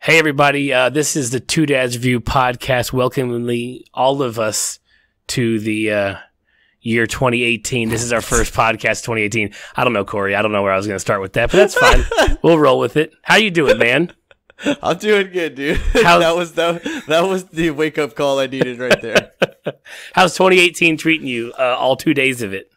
Hey, everybody. This is the Two Dads Review podcast, welcoming all of us to the year 2018. This is our first podcast, 2018. I don't know, Corey. I don't know where I was going to start with that, but that's fine. We'll roll with it. How you doing, man? I'm doing good, dude. That was the wake-up call I needed right there. How's 2018 treating you, all 2 days of it?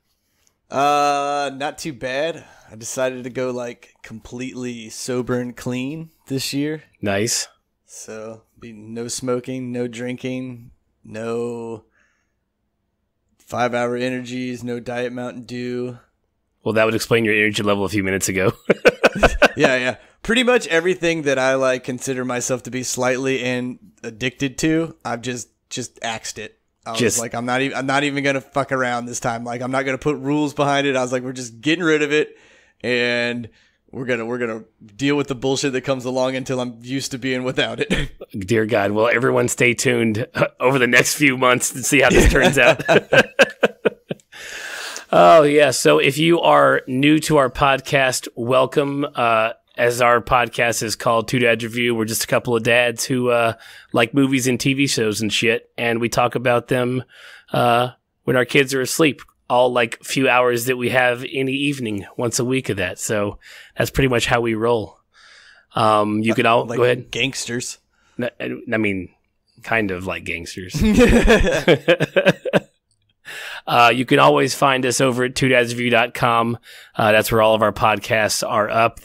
Not too bad. I decided to go, completely sober and clean this year. Nice. So, no smoking, no drinking, no 5-hour energies, no Diet Mountain Dew. Well, that would explain your energy level a few minutes ago. Yeah. Pretty much everything that I consider myself to be slightly addicted to, I've just axed it. I was like, I'm not even gonna fuck around this time. I'm not gonna put rules behind it. I was like, we're just getting rid of it, and we're gonna deal with the bullshit that comes along until I'm used to being without it. Dear God. Well, everyone stay tuned over the next few months to see how this turns out. Oh, yeah. So if you are new to our podcast, welcome. As our podcast is called Two Dads Review, we're just a couple of dads who like movies and TV shows and shit, and we talk about them when our kids are asleep, all few hours that we have in the evening, once a week of that. So that's pretty much how we roll. You can all go ahead. Gangsters. I mean, kind of like gangsters. You can always find us over at twodadsreview.com. That's where all of our podcasts are up.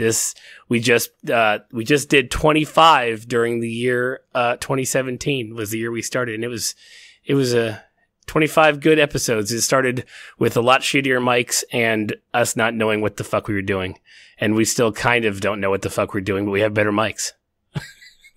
We just did 25 during the year 2017 was the year we started, and it was 25 good episodes. It started with a lot shittier mics and us not knowing what the fuck we were doing, and we still kind of don't know what the fuck we're doing, but we have better mics.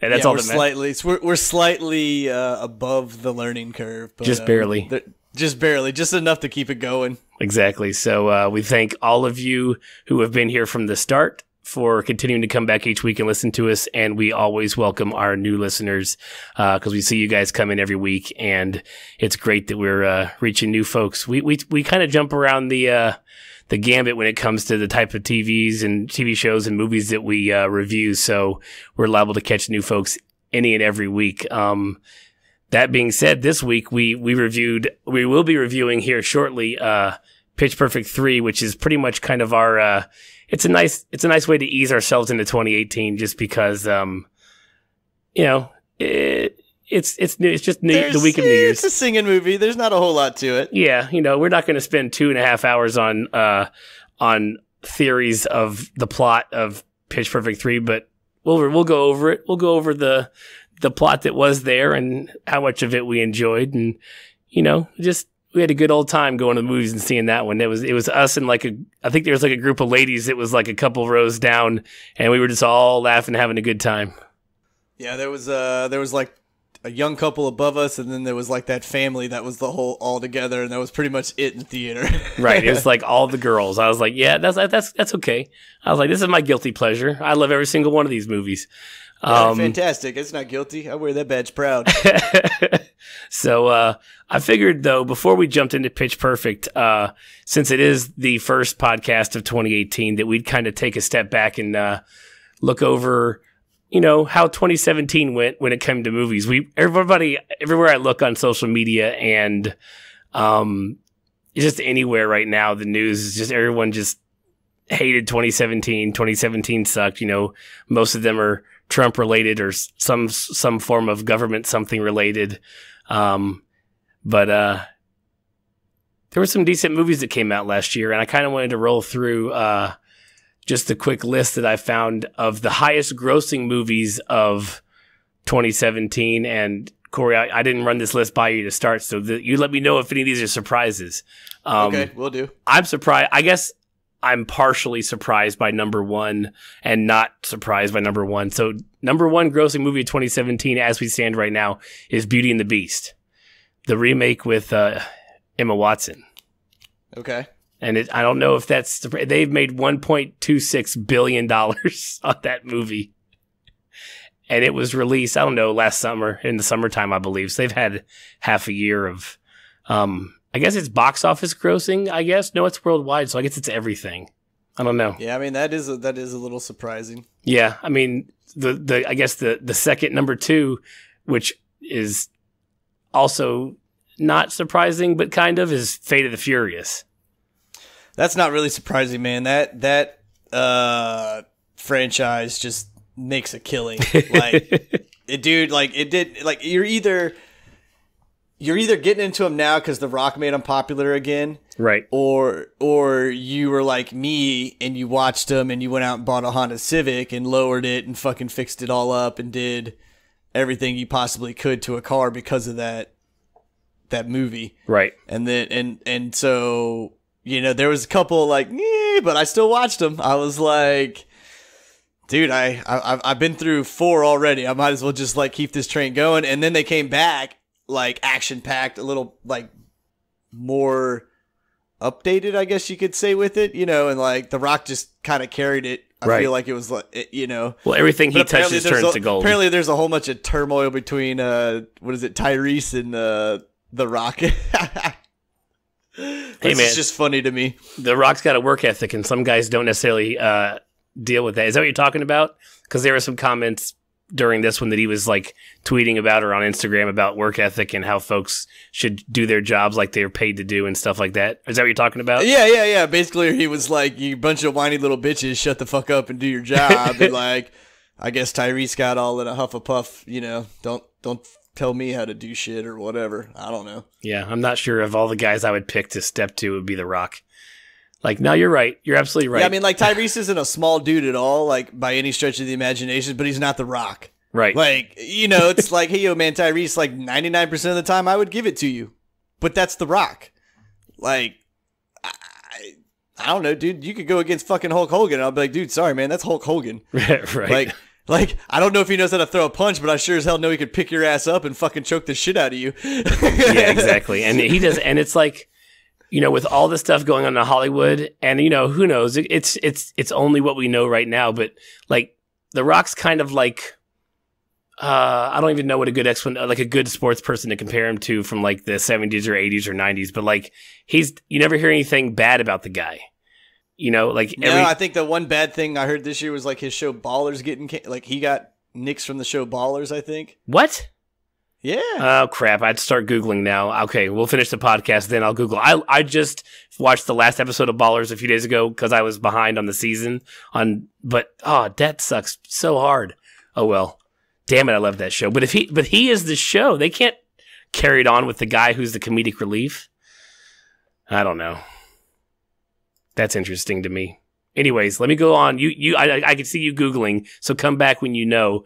And that's all that matters. We're slightly above the learning curve, but just barely. Just barely, just enough to keep it going. Exactly. So we thank all of you who have been here from the start for continuing to come back each week and listen to us. And we always welcome our new listeners because we see you guys come in every week. And it's great that we're reaching new folks. We kind of jump around the gambit when it comes to the type of TVs and TV shows and movies that we review. So we're liable to catch new folks any and every week. That being said, this week we will be reviewing here shortly Pitch Perfect 3, which is pretty much kind of our it's a nice way to ease ourselves into 2018 just because it's just the week of New Year's. It's a singing movie. There's not a whole lot to it. Yeah, we're not going to spend 2.5 hours on theories of the plot of Pitch Perfect 3, but we'll go over it. We'll go over the plot that was there and how much of it we enjoyed. And, we had a good old time going to the movies and seeing that one. It was us and I think there was a group of ladies that was a couple rows down, and we were just all laughing, having a good time. Yeah, there was a young couple above us, and then there was that family that was the whole all together, and that was pretty much it in theater. Right. It was all the girls. I was like, yeah, that's okay. I was like, this is my guilty pleasure. I love every single one of these movies. Fantastic. It's not guilty. I wear that badge proud. So I figured, though, before we jumped into Pitch Perfect, since it is the first podcast of 2018, that we'd kind of take a step back and look over, how 2017 went when it came to movies. Everybody, everywhere I look on social media and just anywhere right now, the news is just everyone just hated 2017. 2017 sucked. Most of them are Trump related or some form of government something related. But there were some decent movies that came out last year, and I kind of wanted to roll through just a quick list that I found of the highest grossing movies of 2017. And Corey, I didn't run this list by you to start, so you let me know if any of these are surprises. Okay, will do. I'm surprised. I guess I'm partially surprised by number one and not surprised by number one. So number one grossing movie of 2017 as we stand right now is Beauty and the Beast, the remake with Emma Watson. Okay. And I don't know if they've made $1.26 billion on that movie. And it was released, I don't know, last summer, in the summertime, I believe. So they've had half a year of I guess it's box office grossing, I guess. No, it's worldwide, so I guess it's everything. I don't know. Yeah, I mean, that is a little surprising. Yeah, I mean, I guess the second number 2, which is also not surprising, but kind of, is Fate of the Furious. That's not really surprising, man. That franchise just makes a killing. Like, you're either getting into them now because The Rock made them popular again, right? Or you were like me and you watched them and you went out and bought a Honda Civic and lowered it and fucking fixed it all up and did everything you possibly could to a car because of that movie, right? And then and so, you know, there was a couple like, but I still watched them. I was like, dude, I've been through 4 already. I might as well just like keep this train going. And then they came back like action packed, a little like more updated, I guess you could say, with it, you know, and like The Rock just kind of carried it. I feel like it was like, you know, well, everything he touches turns to gold. Apparently there's a whole bunch of turmoil between Tyrese and The Rock. Hey, man, it's just funny to me. The Rock's got a work ethic, and some guys don't necessarily deal with that. Is that what you're talking about? Because there were some comments during this one that he was like tweeting about or on Instagram about work ethic and how folks should do their jobs like they're paid to do and stuff like that. Is that what you're talking about? Yeah. Basically, he was like, "You bunch of whiny little bitches, shut the fuck up and do your job." And like, I guess Tyrese got all in a huff of puff. You know, don't tell me how to do shit or whatever. I don't know. Yeah, I'm not sure of all the guys I would pick to step to would be The Rock. Like, no, you're right. You're absolutely right. Yeah, I mean, like, Tyrese isn't a small dude at all, like, by any stretch of the imagination, but he's not The Rock. Right. Like, you know, it's like, hey, yo, man, Tyrese, like, 99% of the time, I would give it to you. But that's The Rock. Like, I don't know, dude. You could go against fucking Hulk Hogan, and I'll be like, dude, sorry, man, that's Hulk Hogan. Right. Like, I don't know if he knows how to throw a punch, but I sure as hell know he could pick your ass up and fucking choke the shit out of you. Yeah, exactly. And he does, and it's like, you know, with all the stuff going on in Hollywood, and, you know, who knows? It's only what we know right now, but, like, The Rock's kind of like, I don't even know what a good like a good sports person to compare him to from, like, the 70s or 80s or 90s, but, like, you never hear anything bad about the guy. You know, like, I think the one bad thing I heard this year was, like, his show Ballers he got nixed from the show Ballers, I think. What? Yeah. Oh, crap. I'd start Googling now. Okay, we'll finish the podcast, then I'll Google. I just watched the last episode of Ballers a few days ago because I was behind on the season. But that sucks so hard. Oh, well. Damn it, I love that show. But he is the show. They can't carry it on with the guy who's the comedic relief. I don't know. That's interesting to me. Anyways, let me go on. I can see you Googling, so come back when you know.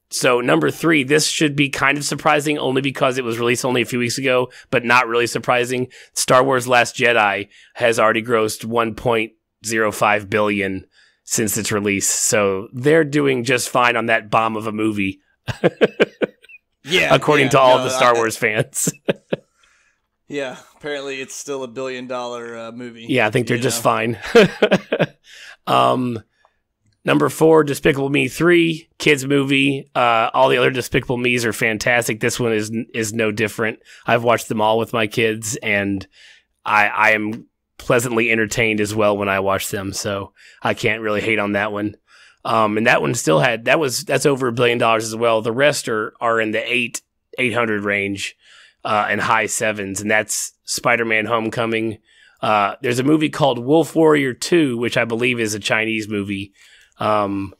So number 3, this should be kind of surprising only because it was released only a few weeks ago, but not really surprising. Star Wars Last Jedi has already grossed $1.05 billion since its release. So they're doing just fine on that bomb of a movie. Yeah. According to all the Star Wars fans. Yeah. Apparently it's still $1 billion movie. Yeah, I think they're just fine. Number 4, Despicable Me 3, kids movie. All the other Despicable Me's are fantastic. This one is no different. I've watched them all with my kids, and I am pleasantly entertained as well when I watch them. So I can't really hate on that one. And that one still that's over $1 billion as well. The rest are in the 800 range and high 7s, and that's Spider-Man: Homecoming. There's a movie called Wolf Warrior 2, which I believe is a Chinese movie. It's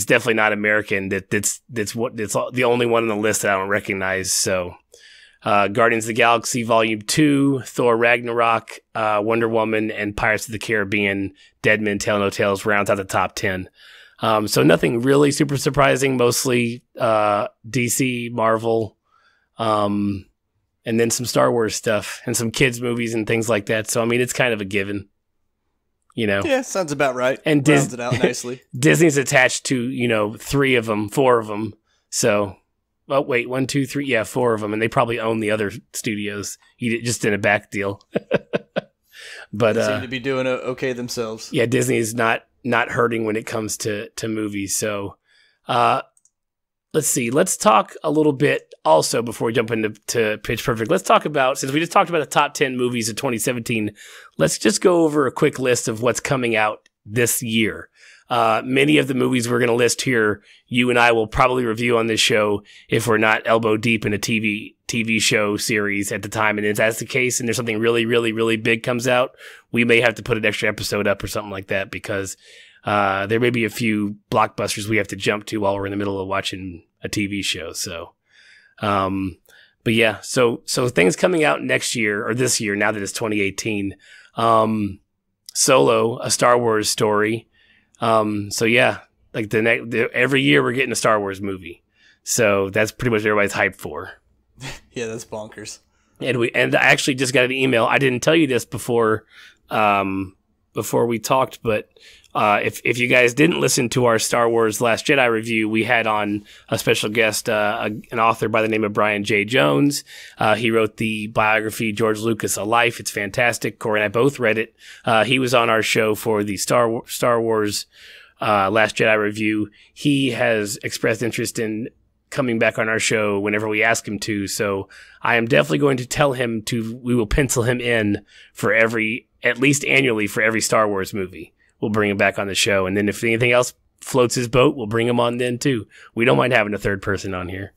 definitely not American. That's the only one on the list that I don't recognize. So, Guardians of the Galaxy Volume 2, Thor Ragnarok, Wonder Woman, and Pirates of the Caribbean, Dead Men Tell No Tales rounds out the top 10. So nothing really super surprising, mostly, DC, Marvel, and then some Star Wars stuff and some kids movies and things like that. So, I mean, it's kind of a given. You know, yeah, sounds about right. And rounds it out nicely. Disney's attached to 4 of them. So, oh wait, 1, 2, 3, yeah, 4 of them, and they probably own the other studios. You just did a back deal, but they seem to be doing okay themselves. Yeah, Disney is not hurting when it comes to movies. So, let's see. Let's talk a little bit also before we jump into Pitch Perfect. Let's talk about, since we just talked about the top 10 movies of 2017, let's just go over a quick list of what's coming out this year. Many of the movies we're going to list here, you and I will probably review on this show if we're not elbow deep in a TV show series at the time. And if that's the case and there's something really, really, really big comes out, we may have to put an extra episode up or something like that because there may be a few blockbusters we have to jump to while we're in the middle of watching a TV show. So, but yeah, so things coming out next year or this year, now that it's 2018, Solo, a Star Wars story. So yeah, like every year we're getting a Star Wars movie. So that's pretty much everybody's hyped for. Yeah, that's bonkers. And I actually just got an email. I didn't tell you this before we talked, but if you guys didn't listen to our Star Wars Last Jedi review, we had on a special guest, an author by the name of Brian J. Jones. He wrote the biography, George Lucas, A Life. It's fantastic. Corey and I both read it. He was on our show for the Star Wars Last Jedi review. He has expressed interest in coming back on our show whenever we ask him to. So I am definitely going to tell him we will pencil him in for at least annually for every Star Wars movie. We'll bring him back on the show. And then if anything else floats his boat, we'll bring him on then too. We don't mind having a third person on here.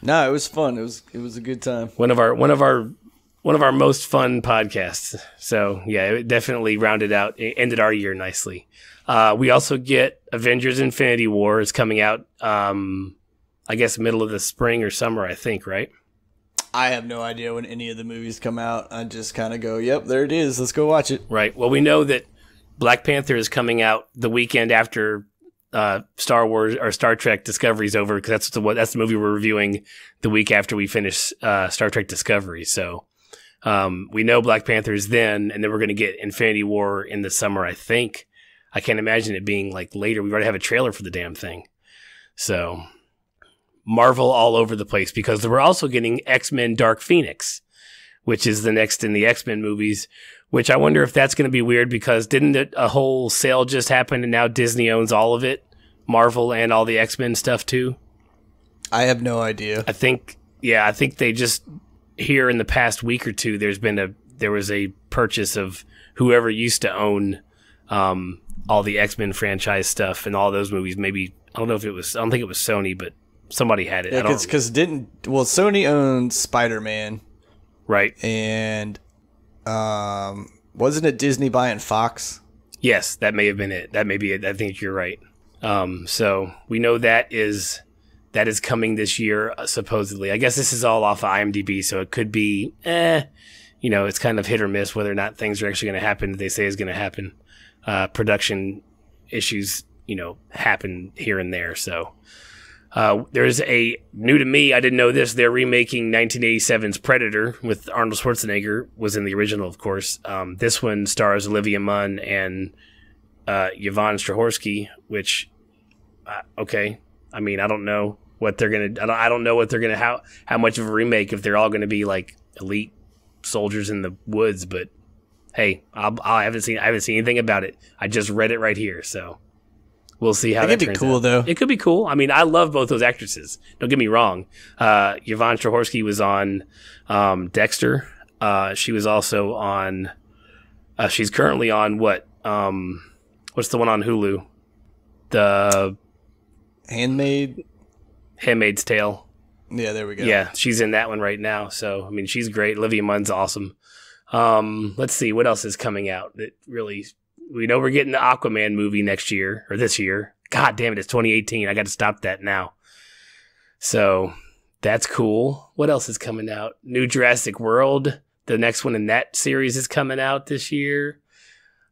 No, it was fun. It was a good time. One of our most fun podcasts. So yeah, it definitely rounded out, it ended our year nicely. We also get Avengers Infinity War is coming out, I guess middle of the spring or summer, I think, right? I have no idea when any of the movies come out. I just kind of go, yep, there it is. Let's go watch it. Right. Well, we know that Black Panther is coming out the weekend after Star Wars or Star Trek Discovery's over, because that's the movie we're reviewing the week after we finish Star Trek Discovery. So we know Black Panther is then, and then we're going to get Infinity War in the summer, I think. I can't imagine it being like later. We already have a trailer for the damn thing. So Marvel all over the place, because we're also getting X-Men Dark Phoenix, which is the next in the X-Men movies, which I wonder if that's going to be weird, because didn't a whole sale just happen and now Disney owns all of it? Marvel and all the X-Men stuff too? I have no idea. I think they just, here in the past week or two, there was a purchase of whoever used to own all the X-Men franchise stuff and all those movies. Maybe, I don't think it was Sony, but somebody had it. Yeah, because Sony owns Spider-Man. Right. And wasn't it Disney buying Fox? Yes, that may have been it. That may be it. I think you're right. So we know that is coming this year, supposedly. I guess this is all off of IMDb, so it could be, it's kind of hit or miss whether or not things are actually going to happen that they say is going to happen. Production issues, happen here and there. So there's new to me, I didn't know this, they're remaking 1987's Predator with Arnold Schwarzenegger, was in the original, of course. This one stars Olivia Munn and Yvonne Strahovski, which, okay. I mean, I don't know what they're going to, I don't know what they're going to, how much of a remake, if they're all going to be like elite soldiers in the woods, but hey, I haven't seen anything about it. I just read it right here, so we'll see how that turns out. It could be cool, though. It could be cool. I mean, I love both those actresses. Don't get me wrong. Yvonne Strahovski was on Dexter. She was also on. She's currently on what? What's the one on Hulu? The Handmaid's Tale. Yeah, there we go. Yeah, she's in that one right now. So I mean, she's great. Olivia Munn's awesome. Let's see what else is coming out that really, we know we're getting the Aquaman movie next year or this year. God damn it. It's 2018. I got to stop that now. So that's cool. What else is coming out? New Jurassic World. The next one in that series is coming out this year.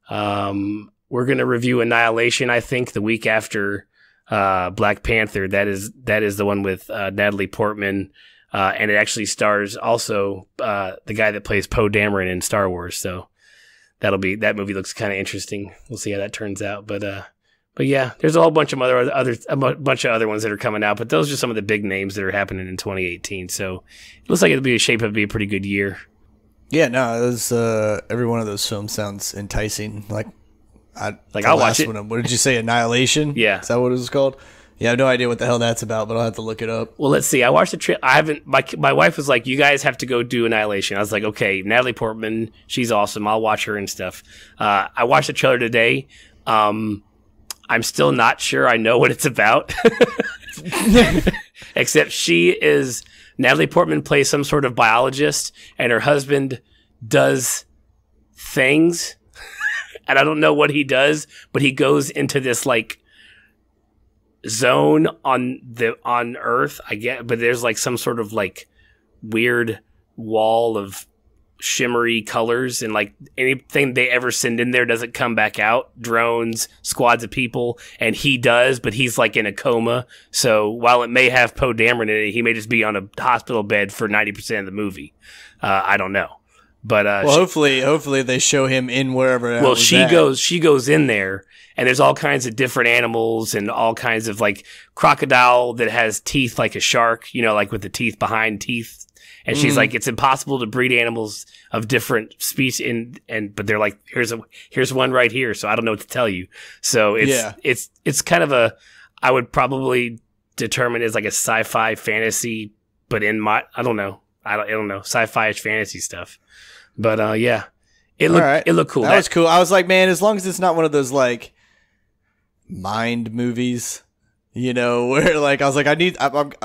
We're going to review Annihilation, I think, the week after, Black Panther. That is the one with, Natalie Portman. And it actually stars also the guy that plays Poe Dameron in Star Wars. So that movie looks kind of interesting. We'll see how that turns out. But yeah, there's a whole bunch of other ones that are coming out. But those are some of the big names that are happening in 2018. So it looks like it'll be shaping up to be a pretty good year. Yeah, no, those every one of those films sounds enticing. I'll watch it. What did you say? Annihilation? Yeah, is that what it was called? Yeah, I have no idea what the hell that's about, but I'll have to look it up. Well, let's see. I watched the trailer. I haven't. My wife was like, "You guys have to go do Annihilation." I was like, "Okay." Natalie Portman, she's awesome. I'll watch her and stuff. I watched the trailer today. I'm still not sure I know what it's about. Except Natalie Portman plays some sort of biologist, and her husband does things. And I don't know what he does, but he goes into this like zone on Earth, I get, but there's like some sort of like weird wall of shimmery colors, and like anything they ever send in there doesn't come back out. Drones, squads of people, and he does, but he's like in a coma. So while it may have Poe Dameron in it, he may just be on a hospital bed for 90% of the movie. I don't know. But hopefully they show him in wherever. Well, she goes in there, and there's all kinds of different animals and all kinds of like crocodile that has teeth like a shark, you know, like with the teeth behind teeth. And she's like, it's impossible to breed animals of different species, but they're like, here's one right here, so I don't know what to tell you. So it's kind of I would probably determine as like a sci-fi fantasy, but I don't know, sci-fi-ish fantasy stuff. But it looked cool. That was cool. I was like, man, as long as it's not one of those like mind movies. You know, where like I was like, I'm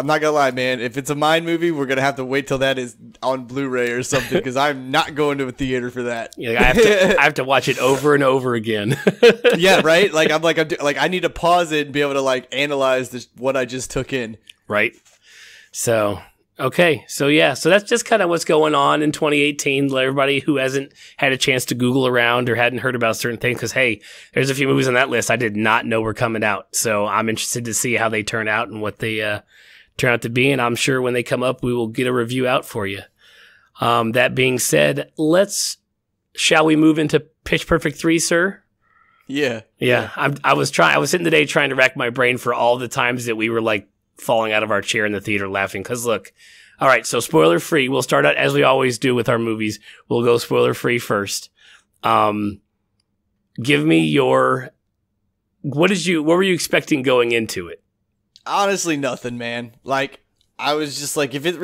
not gonna lie, man. If it's a mind movie, we're gonna have to wait till that is on Blu-ray or something, because I'm not going to a theater for that. Yeah, I have to watch it over and over again. Yeah, right. Like I need to pause it and be able to like analyze what I just took in. Right. So okay, so that's just kind of what's going on in 2018. Let everybody who hasn't had a chance to Google around or hadn't heard about certain things, because hey, there's a few movies on that list I did not know were coming out. So I'm interested to see how they turn out and what they turn out to be. And I'm sure when they come up, we will get a review out for you. That being said, shall we move into Pitch Perfect 3, sir? Yeah. I was sitting today trying to rack my brain for all the times that we were like falling out of our chair in the theater laughing. Because look, all right, so spoiler free. We'll start out as we always do with our movies. We'll go spoiler free first. Give me what were you expecting going into it? Honestly, nothing, man. Like, I was just like, if it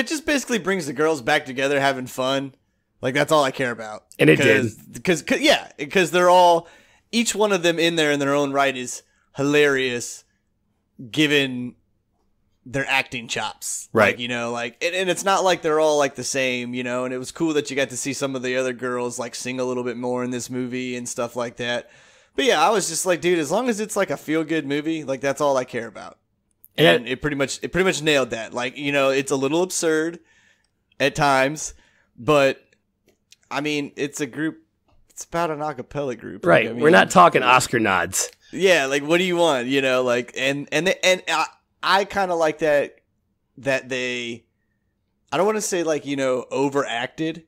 just basically brings the girls back together having fun, like, that's all I care about. And it did. Because each one of them in there in their own right is hilarious, given their acting chops. Right. Like, you know, like, and it's not like they're all like the same, you know, and it was cool that you got to see some of the other girls like sing a little bit more in this movie and stuff like that. But yeah, I was just like, dude, as long as it's like a feel good movie, like, that's all I care about. And it pretty much nailed that. Like, you know, it's a little absurd at times, but I mean, it's about an a-cappella group. Right. Like, I mean, we're not talking Oscar nods. Yeah, like, what do you want? You know, like, and I kind of like that they, I don't want to say like, you know, overacted.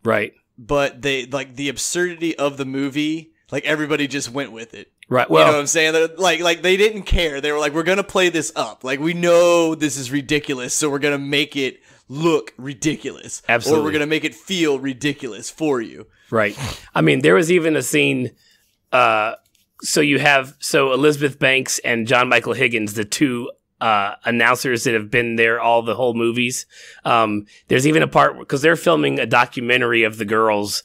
Right. But they, like, the absurdity of the movie, like, everybody just went with it. Right. Well, you know what I'm saying? They're, like they didn't care. They were like, we're going to play this up. Like, we know this is ridiculous, so we're going to make it look ridiculous. Absolutely. Or we're going to make it feel ridiculous for you. Right. I mean, there was even a scene, so Elizabeth Banks and John Michael Higgins, the two announcers that have been there all the whole movies. There's even a part because they're filming a documentary of the girls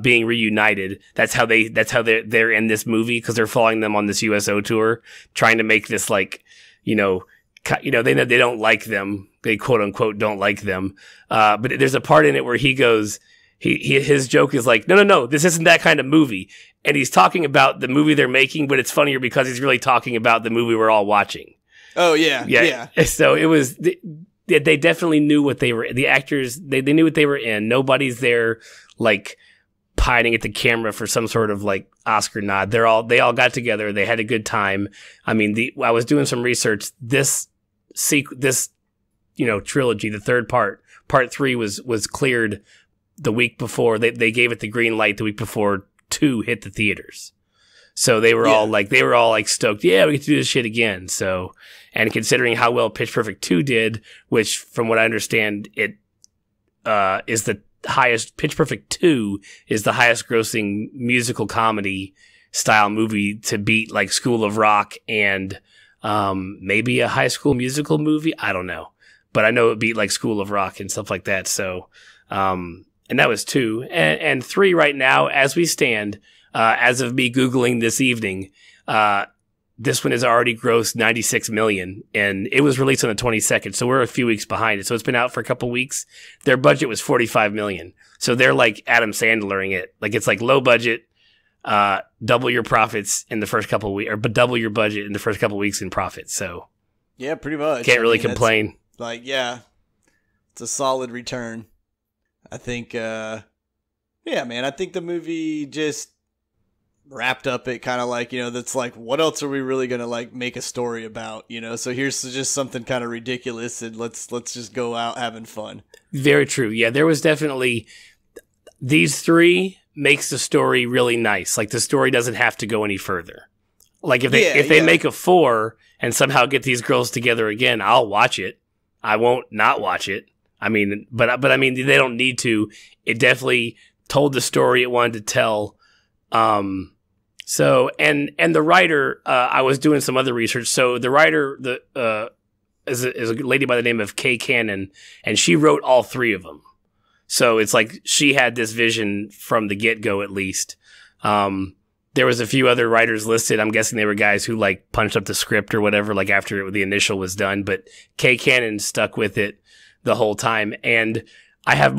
being reunited. That's how they're in this movie, because they're following them on this USO tour, trying to make this like, they know they don't like them. They quote unquote don't like them. But there's a part in it where he goes, his joke is like, no, this isn't that kind of movie. And he's talking about the movie they're making, but it's funnier because he's really talking about the movie we're all watching. Oh, yeah. So it was, they definitely knew what they were, the actors, they knew what they were in. Nobody's there like pining at the camera for some sort of like Oscar nod. They all got together. They had a good time. I mean, I was doing some research. This trilogy, the third part 3 was cleared the week before. They gave it the green light the week before 2 hit the theaters. So they were all like stoked. Yeah, we get to do this shit again. So, and considering how well Pitch Perfect 2 did, which from what I understand, it is the highest, Pitch Perfect 2 is the highest grossing musical comedy style movie to beat like School of Rock and maybe a High School Musical movie. I don't know. But I know it beat like School of Rock and stuff like that. So, and that was 2. And 3 right now, as we stand, As of me Googling this evening, this one has already grossed $96 million, and it was released on the 22nd, so we're a few weeks behind it. So it's been out for a couple weeks. Their budget was $45 million. So they're like Adam Sandlering it. Like, it's like low budget, double your profits in the first couple of weeks, or double your budget in the first couple of weeks in profits. So yeah, pretty much. Can't really complain. Like, yeah, it's a solid return. I think, yeah, man, I think the movie just wrapped up it kind of like, that's like, what else are we really going to like make a story about, So here's just something kind of ridiculous, and let's just go out having fun. Very true. Yeah, there was definitely, these three makes the story really nice. Like, the story doesn't have to go any further. Like, if they make a 4 and somehow get these girls together again, I'll watch it. I won't not watch it. I mean, but I mean, they don't need to. It definitely told the story it wanted to tell. So, and the writer, I was doing some other research. So the writer, is a lady by the name of Kay Cannon, and she wrote all 3 of them. So it's like she had this vision from the get-go, at least. There was a few other writers listed. I'm guessing they were guys who like punched up the script or whatever, like after the initial was done. But Kay Cannon stuck with it the whole time. And I have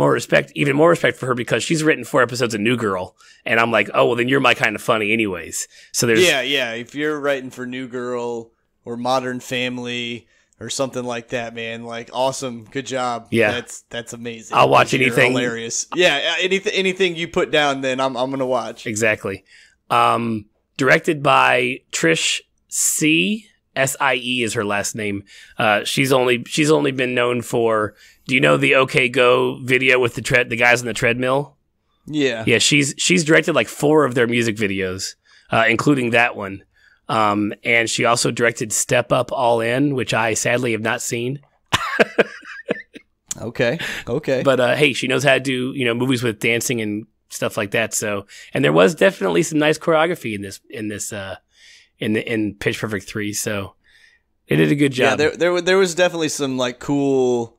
even more respect for her, because she's written 4 episodes of New Girl. And I'm like, oh, well, then you're my kind of funny anyways. So there's. Yeah. If you're writing for New Girl or Modern Family or something like that, man, like, awesome. Good job. Yeah. That's amazing. I'll watch anything. Hilarious. Yeah. Anything you put down, then I'm going to watch. Exactly. Directed by Trish Sie. S-I-E is her last name. She's only been known for, do you know the OK Go video with the guys on the treadmill? Yeah. Yeah, she's directed like 4 of their music videos, including that one. And she also directed Step Up All In, which I sadly have not seen. Okay. But hey, she knows how to do, movies with dancing and stuff like that. So, and there was definitely some nice choreography in Pitch Perfect 3, so they did a good job. Yeah, there was definitely some like cool,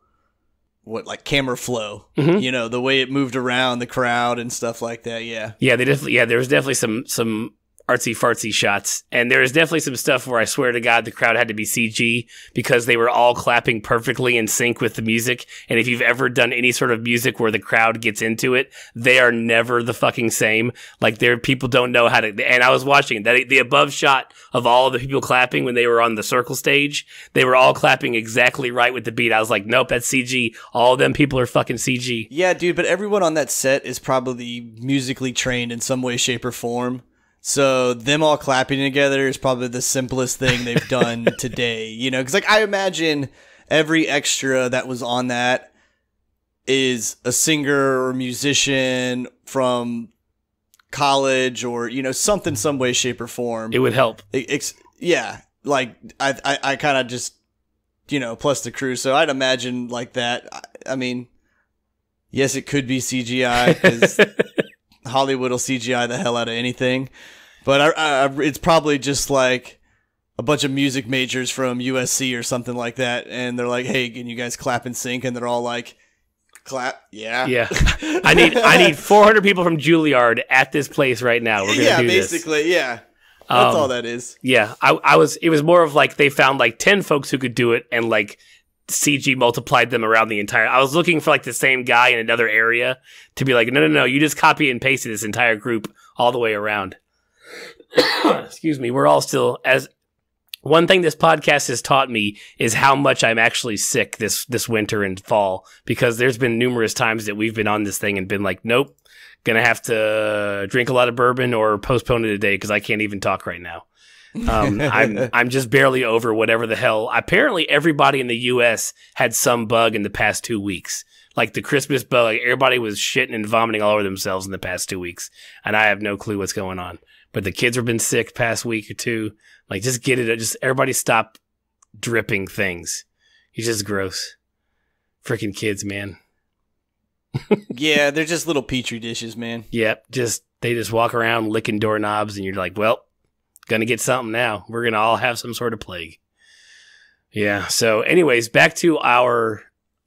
camera flow. Mm-hmm. The way it moved around the crowd and stuff like that. Yeah. Yeah, there was definitely some artsy fartsy shots, and there was definitely some stuff where I swear to God the crowd had to be CG, because they were all clapping perfectly in sync with the music. And if you've ever done any sort of music where the crowd gets into it, they are never the fucking same. Like, people don't know how to. And I was watching that the above shot of all of the people clapping when they were on the circle stage, they were all clapping exactly right with the beat. I was like, nope, that's CG. All of them people are fucking CG. Yeah, dude, but everyone on that set is probably musically trained in some way, shape, or form. So them all clapping together is probably the simplest thing they've done today, because like, I imagine every extra that was on that is a singer or musician from college or, something, some way, shape, or form. It would help. Yeah. Like, I kind of just, plus the crew. So I'd imagine like that. I mean, yes, it could be CGI, because Hollywood will CGI the hell out of anything, but it's probably just like a bunch of music majors from USC or something like that, and they're like, "Hey, can you guys clap and sync?" And they're all like, "Clap, yeah." I need 400 people from Juilliard at this place right now. We're gonna do this. Basically, yeah. That's all that is. Yeah, it was more of like they found like 10 folks who could do it, and like CG multiplied them around the entire. I was looking for like the same guy in another area to be like, no, you just copy and pasted this entire group all the way around. Excuse me. We're all still, as one thing this podcast has taught me is how much I'm actually sick this winter and fall, because there's been numerous times that we've been on this thing and been like, nope, gonna have to drink a lot of bourbon or postpone it a day because I can't even talk right now. I'm just barely over whatever the hell. Apparently everybody in the US had some bug in the past 2 weeks. Like the Christmas bug, like everybody was shitting and vomiting all over themselves in the past 2 weeks. And I have no clue what's going on. But the kids have been sick past week or two. Like, just get it. Just everybody stop dripping things. It's just gross. Freaking kids, man. Yeah, they're just little petri dishes, man. Yep. They just walk around licking doorknobs and you're like, well, gonna get something now. We're gonna all have some sort of plague. Yeah. So anyways, back to our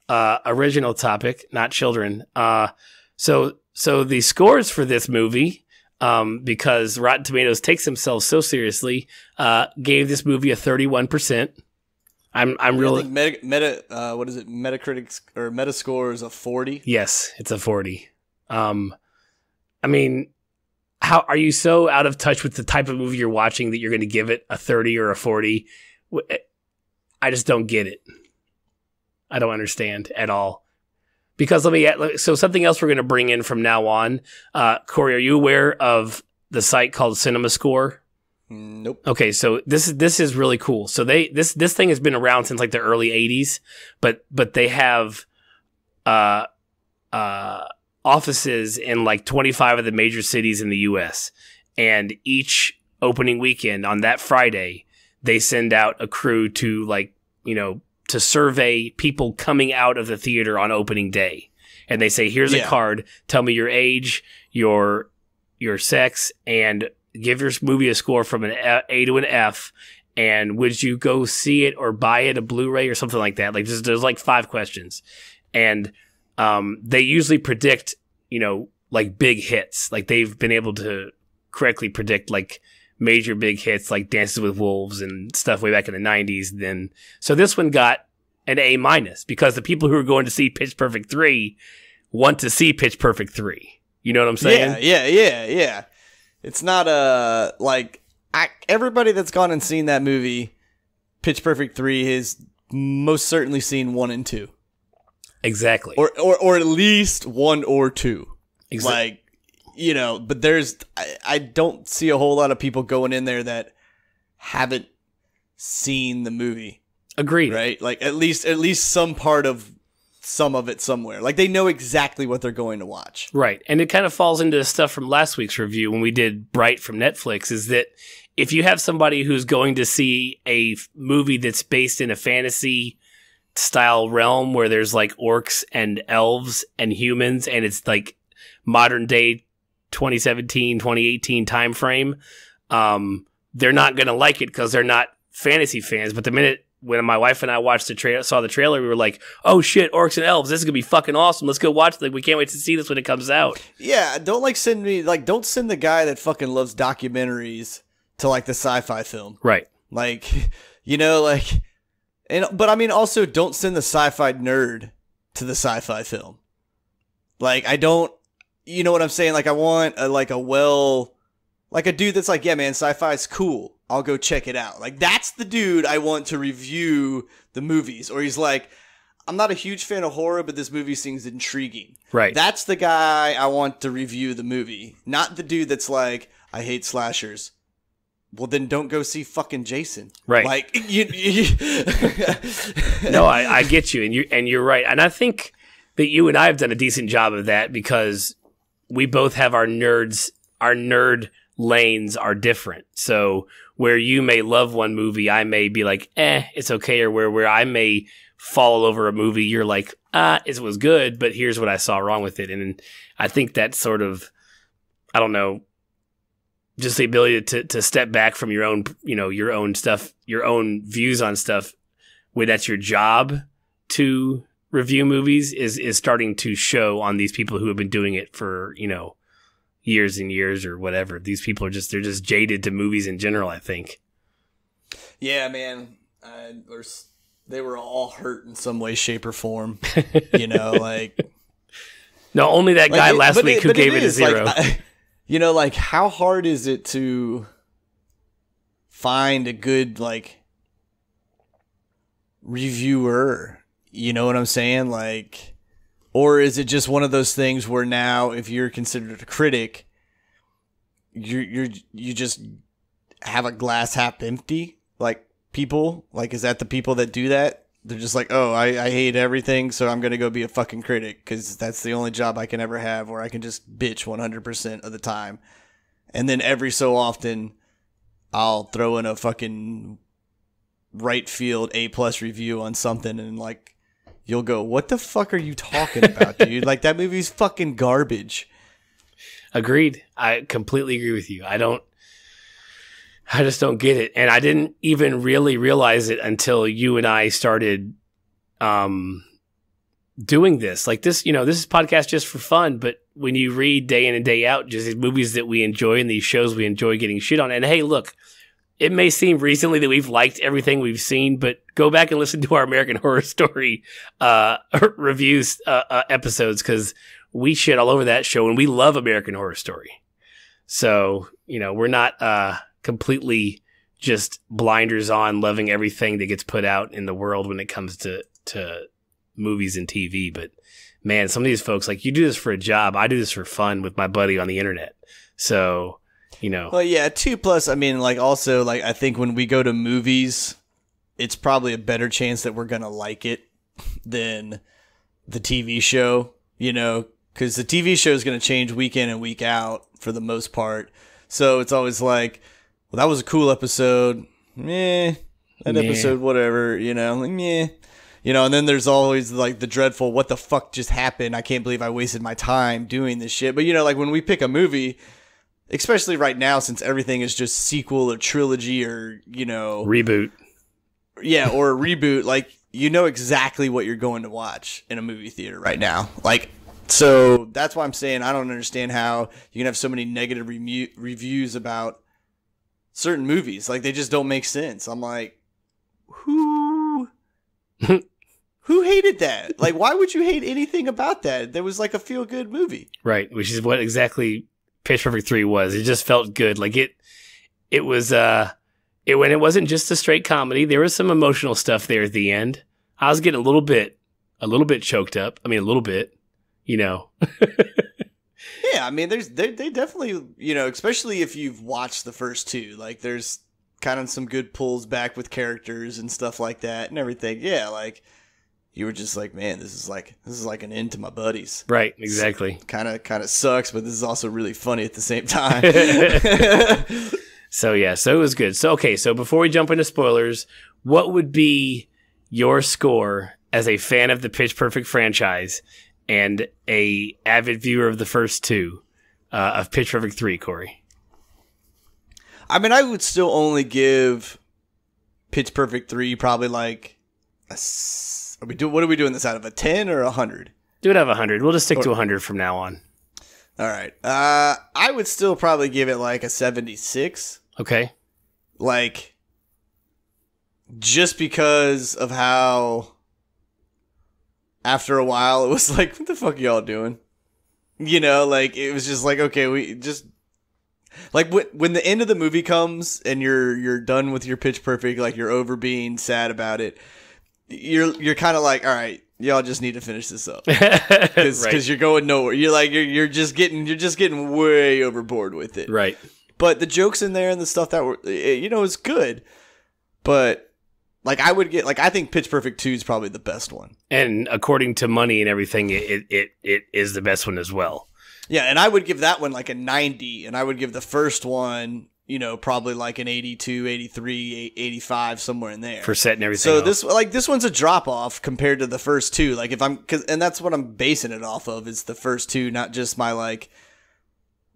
original topic, not children. So the scores for this movie, because Rotten Tomatoes takes themselves so seriously, gave this movie a 31%. I'm really what is it? Metacritic or Metascore is a 40. Yes, it's a 40. I mean, how are you so out of touch with the type of movie you're watching that you're going to give it a 30 or a 40? I just don't get it. I don't understand at all. Because so something else we're going to bring in from now on. Corey, are you aware of the site called CinemaScore? Nope. Okay, so this is really cool. So this thing has been around since like the early 80s, but they have offices in like 25 of the major cities in the US. And each opening weekend on that Friday, they send out a crew to to survey people coming out of the theater on opening day. And they say, here's a card, tell me your age, your sex, and give your movie a score from an A to an F, and would you go see it or buy it, a Blu-ray or something like that? Like there's like 5 questions. And they usually predict, like big hits. Like they've been able to correctly predict like major big hits like Dances with Wolves and stuff way back in the 90s. So this one got an A- because the people who are going to see Pitch Perfect 3 want to see Pitch Perfect 3. You know what I'm saying? Yeah. It's not everybody that's gone and seen that movie, Pitch Perfect 3, has most certainly seen 1 and 2. Exactly. Or at least 1 or 2. Exactly. But I don't see a whole lot of people going in there that haven't seen the movie. Agreed. Right? Like at least some part of some of it somewhere. Like they know exactly what they're going to watch. Right. And it kind of falls into stuff from last week's review when we did Bright from Netflix, is that if you have somebody who's going to see a movie that's based in a fantasy style realm where there's like orcs and elves and humans, and it's like modern day 2017, 2018 time frame, they're not going to like it because they're not fantasy fans. But the minute when my wife and I saw the trailer, we were like, "Oh shit, orcs and elves! This is gonna be fucking awesome. Let's go watch it. We can't wait to see this when it comes out." Yeah, don't send the guy that fucking loves documentaries to like the sci-fi film, right? But I mean, also don't send the sci-fi nerd to the sci-fi film. Like I don't, you know what I'm saying? Like I want a dude that's like, yeah, man, sci-fi's cool. I'll go check it out. Like, that's the dude I want to review the movies. Or he's like, I'm not a huge fan of horror, but this movie seems intriguing. Right. That's the guy I want to review the movie. Not the dude that's like, I hate slashers. Well, then don't go see fucking Jason. Right. Like, No, I get you. And you're right. And I think that you and I have done a decent job of that because we both have our nerd lanes are different. So where you may love one movie, I may be like, it's okay. Or where I may fall over a movie, you're like, it was good, but here's what I saw wrong with it. And I think that sort of, I don't know, just the ability to step back from your own stuff, your own views on stuff, when that's your job to review movies is starting to show on these people who have been doing it for, years and years or whatever. These people they're just jaded to movies in general, I think. Yeah, man. They were all hurt in some way, shape, or form. No, only that guy last week who gave it a 0. How hard is it to find a good, reviewer? You know what I'm saying? Or is it just one of those things where now, if you're considered a critic, you just have a glass half empty? People, is that the people that do that? They're just like, oh, I hate everything, so I'm gonna go be a fucking critic because that's the only job I can ever have, where I can just bitch 100% of the time, and then every so often, I'll throw in a fucking right field A+ review on something, and you'll go, what the fuck are you talking about, dude? That movie's fucking garbage. Agreed. I completely agree with you. I just don't get it. And I didn't even really realize it until you and I started doing this. Like this, this is podcast just for fun, but when you read day in and day out, just these movies that we enjoy and these shows we enjoy getting shit on. And hey, look, it may seem recently that we've liked everything we've seen, but go back and listen to our American Horror Story reviews episodes, because we shit all over that show and we love American Horror Story. So, we're not completely just blinders on loving everything that gets put out in the world when it comes to movies and TV. But man, some of these folks, like, you do this for a job. I do this for fun with my buddy on the internet. So, Well, yeah, 2+, I mean, like, also, like, I think when we go to movies, it's probably a better chance that we're going to like it than the TV show, because the TV show is going to change week in and week out for the most part. So it's always like, well, that was a cool episode. Episode, whatever, like, meh. And then there's always like the dreadful, what the fuck just happened? I can't believe I wasted my time doing this shit. But, like when we pick a movie, especially right now, since everything is just sequel or trilogy or, reboot. Yeah, or a reboot, like, exactly what you're going to watch in a movie theater right now. Like, so that's why I'm saying I don't understand how you can have so many negative reviews about certain movies. Like, they just don't make sense. I'm like, who hated that? Like, why would you hate anything about that? There was like a feel-good movie. Right, which is what exactly Pitch Perfect 3 was. It just felt good. Like, it was when it wasn't just a straight comedy, there was some emotional stuff there at the end. I was getting a little bit choked up. I mean, a little bit. Yeah, I mean, they definitely, especially if you've watched the first two, like there's kind of some good pulls back with characters and stuff like that and everything. Yeah, like you were just like, man, this is like an end to my buddies. Right, exactly. Kind of sucks, but this is also really funny at the same time. So it was good. So before we jump into spoilers, what would be your score as a fan of the Pitch Perfect franchise and a avid viewer of the first two of Pitch Perfect 3, Corey? I mean, I would still only give Pitch Perfect 3 probably like what are we doing this out of, a 10 or 100? Do it out of 100. We'll just stick to 100 from now on. All right. I would still probably give it like a 76. Okay. Like, just because of how after a while it was like, what the fuck are y'all doing? Like, it was just like, okay, we just like when the end of the movie comes and you're done with your Pitch Perfect, like you're over being sad about it. You're kind of like, all right, y'all just need to finish this up because you're going nowhere. You're like you're just getting way overboard with it. Right. But the jokes in there and the stuff that were, is good. But like I think Pitch Perfect 2 is probably the best one. And according to money and everything, it is the best one as well. Yeah, and I would give that one like a 90, and I would give the first one, probably like an 82, 83, 85, somewhere in there. For setting everything So this one's a drop off compared to the first two. Like and that's what I'm basing it off of, is the first two, not just my like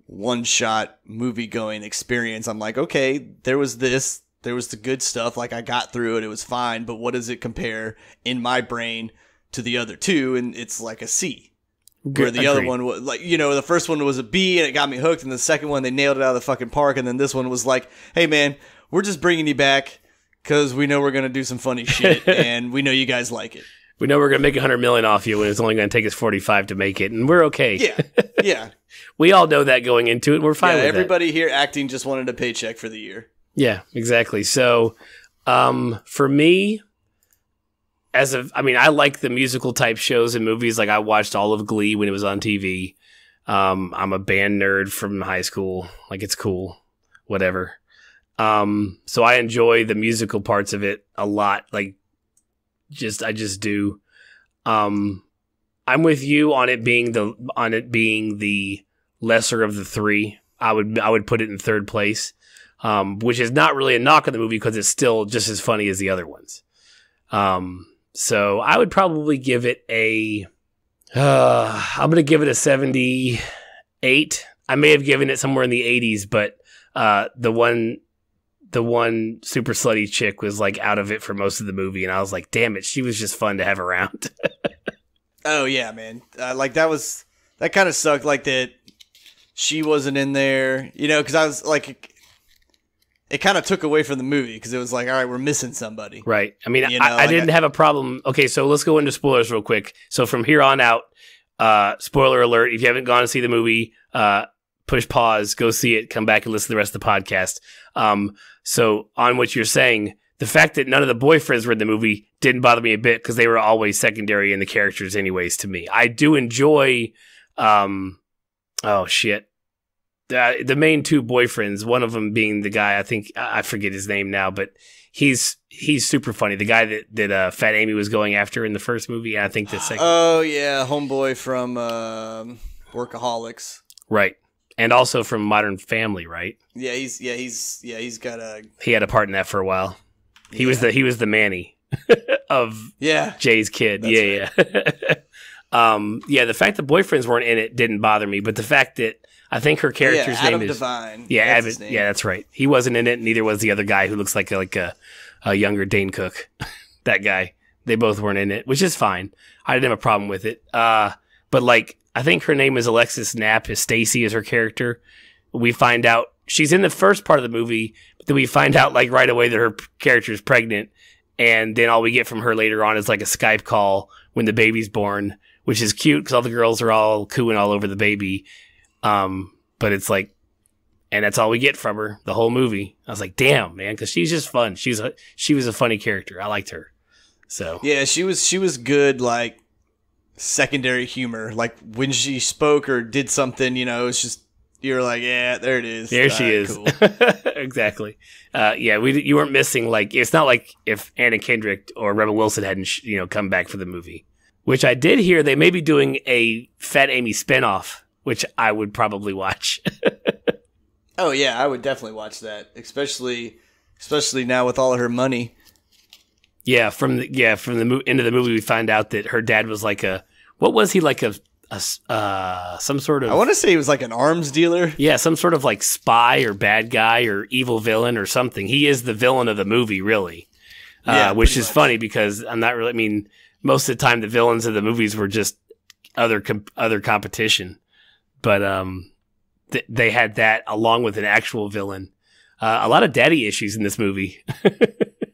one shot movie going experience. I'm like, okay, there was the good stuff. Like, I got through it. It was fine. But what does it compare in my brain to the other two? And it's like a C. Where the other one was like, the first one was a B and it got me hooked. And the second one, they nailed it out of the fucking park. And then this one was like, hey man, we're just bringing you back because we know we're going to do some funny shit and we know you guys like it. We know we're going to make $100 million off you and it's only going to take us 45 to make it. And we're okay. Yeah. Yeah. We all know that going into it and we're fine with everybody here acting just wanted a paycheck for the year. Yeah, exactly. So, for me, I like the musical type shows and movies. Like, I watched all of Glee when it was on TV. I'm a band nerd from high school. Like, it's cool. Whatever. So I enjoy the musical parts of it a lot. Like, I just do. I'm with you on it being the lesser of the three. I would put it in third place. Which is not really a knock on the movie because it's still just as funny as the other ones. So I would probably give it I'm going to give it a 78. I may have given it somewhere in the 80s, but the one super slutty chick was like out of it for most of the movie, and I was like, damn it, she was just fun to have around. Oh yeah, man. Like that kind of sucked. Like that she wasn't in there, because I was like, it kind of took away from the movie because it was like, all right, we're missing somebody. Right. I mean, I didn't have a problem. Okay, so let's go into spoilers real quick. So from here on out, spoiler alert, if you haven't gone to see the movie, push pause, go see it, come back and listen to the rest of the podcast. So on what you're saying, the fact that none of the boyfriends were in the movie didn't bother me a bit because they were always secondary in the characters anyways to me. I do enjoy, oh shit. The main two boyfriends, one of them being the guy, I think, I forget his name now, but he's super funny. The guy that Fat Amy was going after in the first movie, and I think the second. Oh yeah, homeboy from Workaholics. Right. And also from Modern Family, right? Yeah, he's got a. He had a part in that for a while. He was the Manny of Jay's kid. That's yeah. The fact that boyfriends weren't in it didn't bother me, but the fact that I think her character's name is Divine. Yeah, yeah, that's right. He wasn't in it, neither was the other guy who looks like a younger Dane Cook. That guy. They both weren't in it, which is fine. I didn't have a problem with it. But like, I think her name is Alexis Knapp. Stacy is her character. We find out she's in the first part of the movie, but then we find out like right away that her character is pregnant, and then all we get from her later on is like a Skype call when the baby's born, which is cute because all the girls are all cooing all over the baby. But it's like, and that's all we get from her the whole movie. I was like, damn, man, because she's just fun. She was a funny character. I liked her. So yeah, she was good. Like secondary humor, like when she spoke or did something, it's just you're like, yeah, there it is. There she is. Cool. Exactly. You weren't missing like it's not like if Anna Kendrick or Rebel Wilson hadn't come back for the movie, which I did hear they may be doing a Fat Amy spinoff, which I would probably watch. Oh yeah, I would definitely watch that, especially now with all of her money. Yeah, from the end of the movie, we find out that her dad was like what was he like some sort of? I want to say he was like an arms dealer. Yeah, some sort of like spy or bad guy or evil villain or something. He is the villain of the movie, really. Which is funny because I'm not really. I mean, most of the time the villains of the movies were just other competition, but they had that along with an actual villain. A lot of daddy issues in this movie.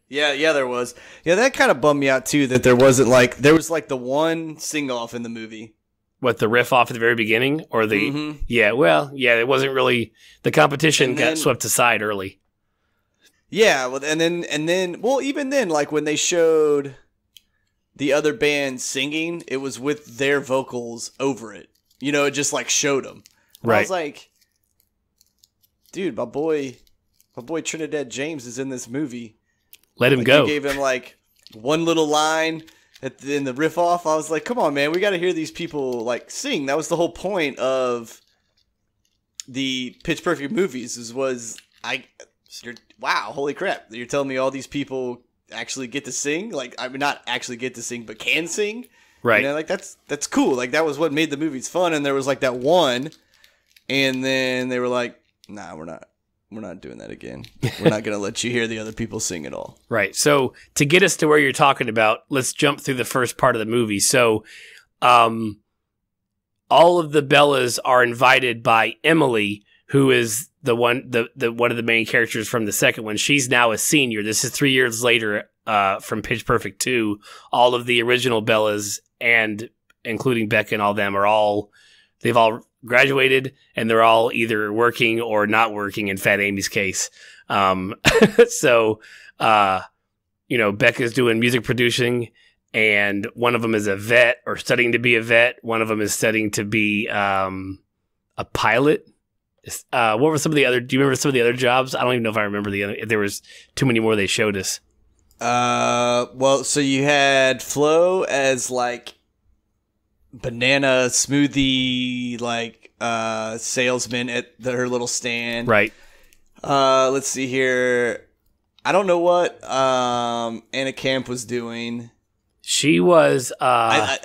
Yeah, there was. Yeah, that kind of bummed me out too that there was the one sing-off in the movie. What, the riff off at the very beginning? Or the... Mm-hmm. Yeah, well, yeah, it wasn't really... The competition got swept aside early. Yeah, well, and then, well, even then, like when they showed the other band singing, it was with their vocals over it. It just like showed them. Right. I was like, dude, my boy Trinidad James is in this movie. Let him go. You gave him like one little line in the riff off. I was like, come on, man, we got to hear these people like sing. That was the whole point of the Pitch Perfect movies. Wow, holy crap! You're telling me all these people actually get to sing? Like, I mean, not actually get to sing, but can sing. Right. Like that's cool. Like that was what made the movies fun. And there was like that one, and then they were like, nah, we're not doing that again. We're not going to let you hear the other people sing at all. Right. So to get us to where you're talking about, let's jump through the first part of the movie. So all of the Bellas are invited by Emily, who is the one of the main characters from the second one. She's now a senior. This is 3 years later from Pitch Perfect 2. All of the original Bellas, and including Becca and all them, they've all graduated, and they're all either working or not working in Fat Amy's case. So, Becca's doing music producing, and one of them is a vet or studying to be a vet. One of them is studying to be a pilot. What were some of the other? Do you remember some of the other jobs? I don't even know if I remember the other. There was too many more they showed us. Well, so you had Flo as like banana smoothie like salesman at her little stand. Right. Let's see here. I don't know what Anna Camp was doing. She was and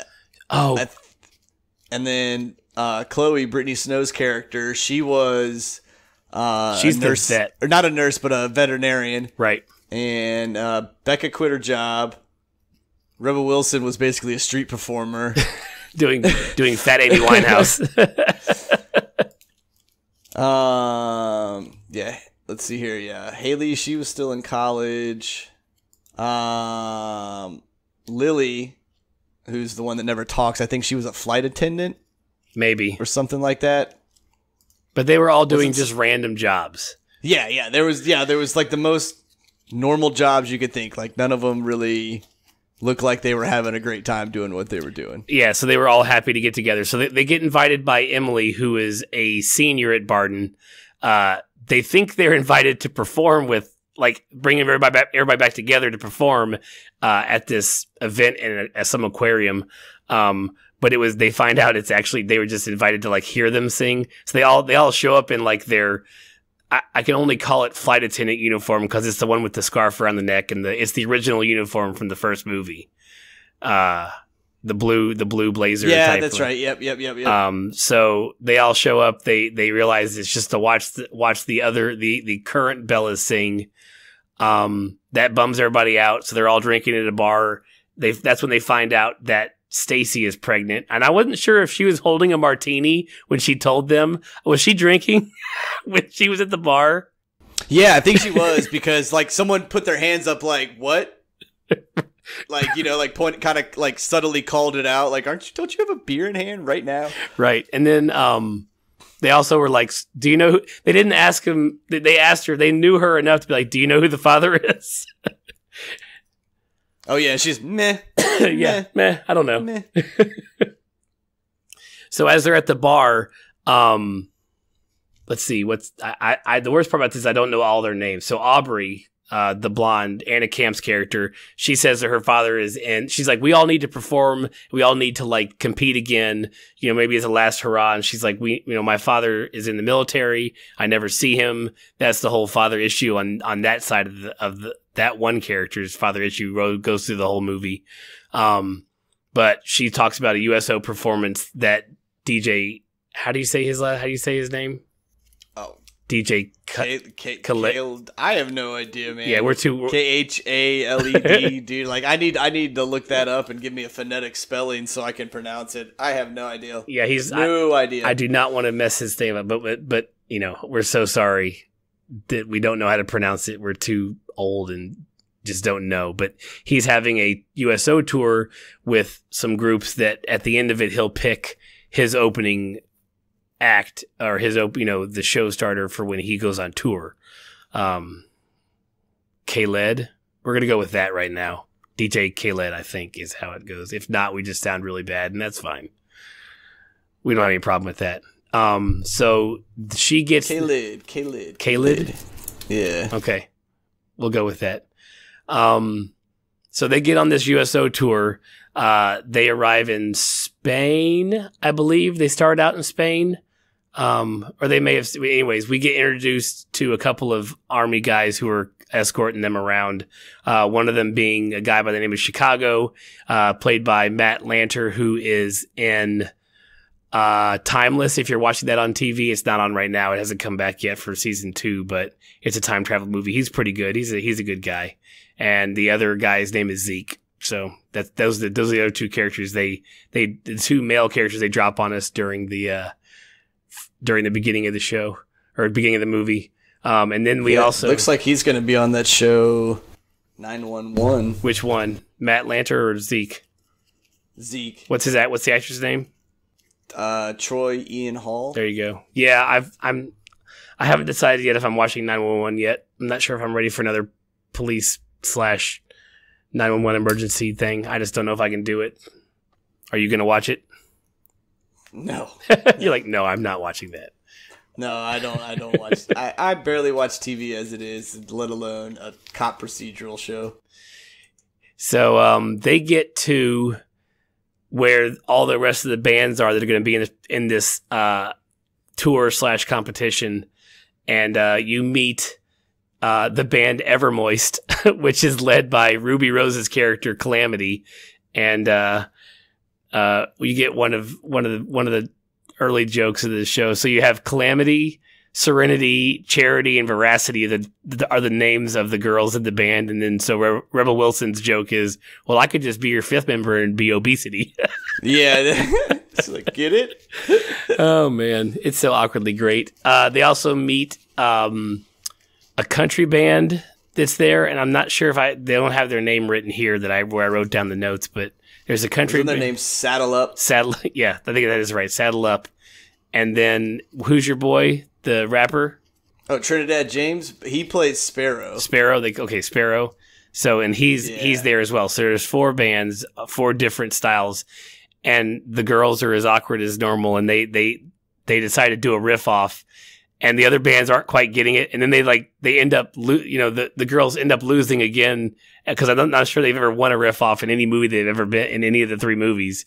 then Chloe, Brittany Snow's character, she was she's a nurse, the vet. or not a nurse, but a veterinarian. Right. And Becca quit her job. Rebel Wilson was basically a street performer. doing Fat Amy Winehouse. Yeah. Let's see here. Yeah, Haley, she was still in college. Lily, who's the one that never talks, I think she was a flight attendant, maybe, or something like that. But they were all doing just random jobs. Yeah. There was like the most normal jobs you could think. Like none of them really looked like they were having a great time doing what they were doing. Yeah, so they were all happy to get together. So they get invited by Emily, who is a senior at Barton. They think they're invited to perform with, like, bringing everybody back together to perform at this event in some aquarium. But they find out it's actually, they were just invited to, like, hear them sing. So they all show up in, like, their, I can only call it flight attendant uniform because it's the one with the scarf around the neck, and it's the original uniform from the first movie. The blue blazer. Yeah, type that's of, right. Yep. So they all show up. They realize it's just to watch the current Bellas sing. That bums everybody out. So they're all drinking at a bar. That's when they find out that Stacy is pregnant, and I wasn't sure if she was holding a martini when she told them. Was she drinking when she was at the bar? Yeah, I think she was, because like someone put their hands up, like, what? Like, like point, kind of like subtly called it out, like, don't you have a beer in hand right now? Right. And then they also were like, do you know who, they didn't ask him, they asked her, they knew her enough to be like, do you know who the father is? Oh yeah, she's meh. Yeah, meh, I don't know. Meh. So as they're at the bar, let's see, the worst part about this, I don't know all their names. So Aubrey, the blonde, Anna Camp's character, she says that her father is in, she's like, we all need to perform, we all need to like compete again, maybe as a last hurrah. And she's like, my father is in the military, I never see him. That's the whole father issue on that side of that one character's father issue goes through the whole movie. But she talks about a USO performance that DJ, how do you say his name? Oh, DJ Khaled. I have no idea, man. Yeah, we're Khaled, dude. Like, I need to look that up and give me a phonetic spelling so I can pronounce it. I have no idea. Yeah, no idea. I do not want to mess his name up, but we're so sorry that we don't know how to pronounce it. We're too old and just don't know. But he's having a USO tour with some groups that at the end of it he'll pick his opening act, or his the show starter for when he goes on tour. Khaled, we're gonna go with that right now. DJ Khaled, I think, is how it goes. If not, we just sound really bad, and that's fine. We don't have any problem with that. So she gets Khaled. Yeah. Okay, we'll go with that. So they get on this USO tour. They arrive in Spain, I believe. They start out in Spain. Or they may have, anyways, we get introduced to a couple of army guys who are escorting them around. One of them being a guy by the name of Chicago, played by Matt Lanter, who is in, Timeless. If you're watching that on TV, it's not on right now. It hasn't come back yet for season 2, but it's a time travel movie. He's pretty good. He's a good guy. And the other guy's name is Zeke. So those are the other two characters. The two male characters they drop on us during the beginning of the show, or beginning of the movie. And then we also, looks like he's going to be on that show 911. Which one? Matt Lanter or Zeke? Zeke. What's the actor's name? Troy Ian Hall. There you go. Yeah, I haven't decided yet if I'm watching 911 yet. I'm not sure if I'm ready for another police / 911 emergency thing. I just don't know if I can do it. Are you going to watch it? No. You're like, no, I'm not watching that. No, I don't watch. I barely watch TV as it is, let alone a cop procedural show. So they get to where all the rest of the bands are that are going to be in this tour / competition, and you meet the band Evermoist, which is led by Ruby Rose's character Calamity, and you get one of the early jokes of the show. So you have Calamity, Serenity, Charity, and Veracity are the names of the girls in the band. And then so Rebel Wilson's joke is, well, I could just be your fifth member and be Obesity. Yeah. It's like, get it? Oh, man. It's so awkwardly great. They also meet a country band that's there. And I'm not sure if they don't have their name written here where I wrote down the notes, but there's a country band. Their name Saddle Up? Yeah, I think that is right. Saddle Up. And then who's your boy? The rapper? Oh, Trinidad James. He plays Sparrow. Sparrow. Sparrow. So, and he's there as well. So there's 4 bands, 4 different styles, and the girls are as awkward as normal. And they decide to do a riff off, and the other bands aren't quite getting it. And then they end up, the girls end up losing again, because I'm not sure they've ever won a riff off in any movie they've ever been in, any of the 3 movies.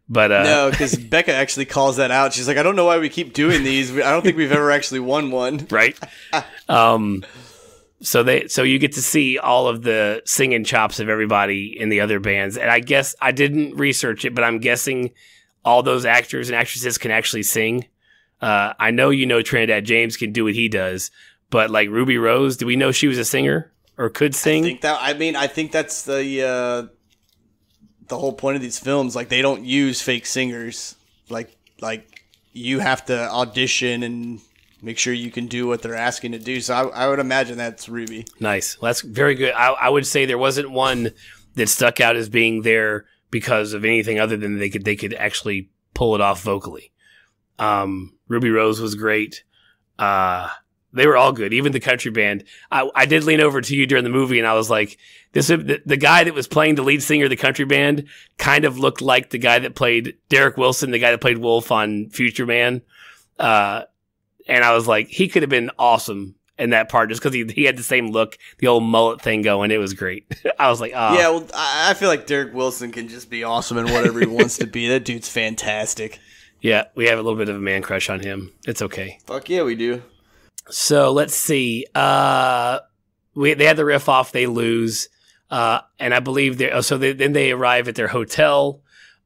But no, because Becca actually calls that out. She's like, I don't know why we keep doing these. I don't think we've ever actually won one. Right. So you get to see all of the singing chops of everybody in the other bands. And I guess I didn't research it, but I'm guessing all those actors and actresses can actually sing. I know Trinidad James can do what he does, but like Ruby Rose, do we know she was a singer or could sing? I think that's the whole point of these films. Like, they don't use fake singers. Like you have to audition and make sure you can do what they're asking to do. So I would imagine that's Ruby. Nice. Well, that's very good. I would say there wasn't one that stuck out as being there because of anything other than they could actually pull it off vocally. Ruby Rose was great. They were all good, even the country band. I did lean over to you during the movie, and I was like, the guy that was playing the lead singer of the country band kind of looked like the guy that played Derek Wilson, the guy that played Wolf on Future Man. And I was like, he could have been awesome in that part just because he had the same look, the old mullet thing going. It was great. I was like, oh. Yeah, well, I feel like Derek Wilson can just be awesome in whatever he wants to be. That dude's fantastic. Yeah, we have a little bit of a man crush on him. It's okay. Fuck yeah, we do. So let's see. They had the riff off. They lose, and I believe then they arrive at their hotel.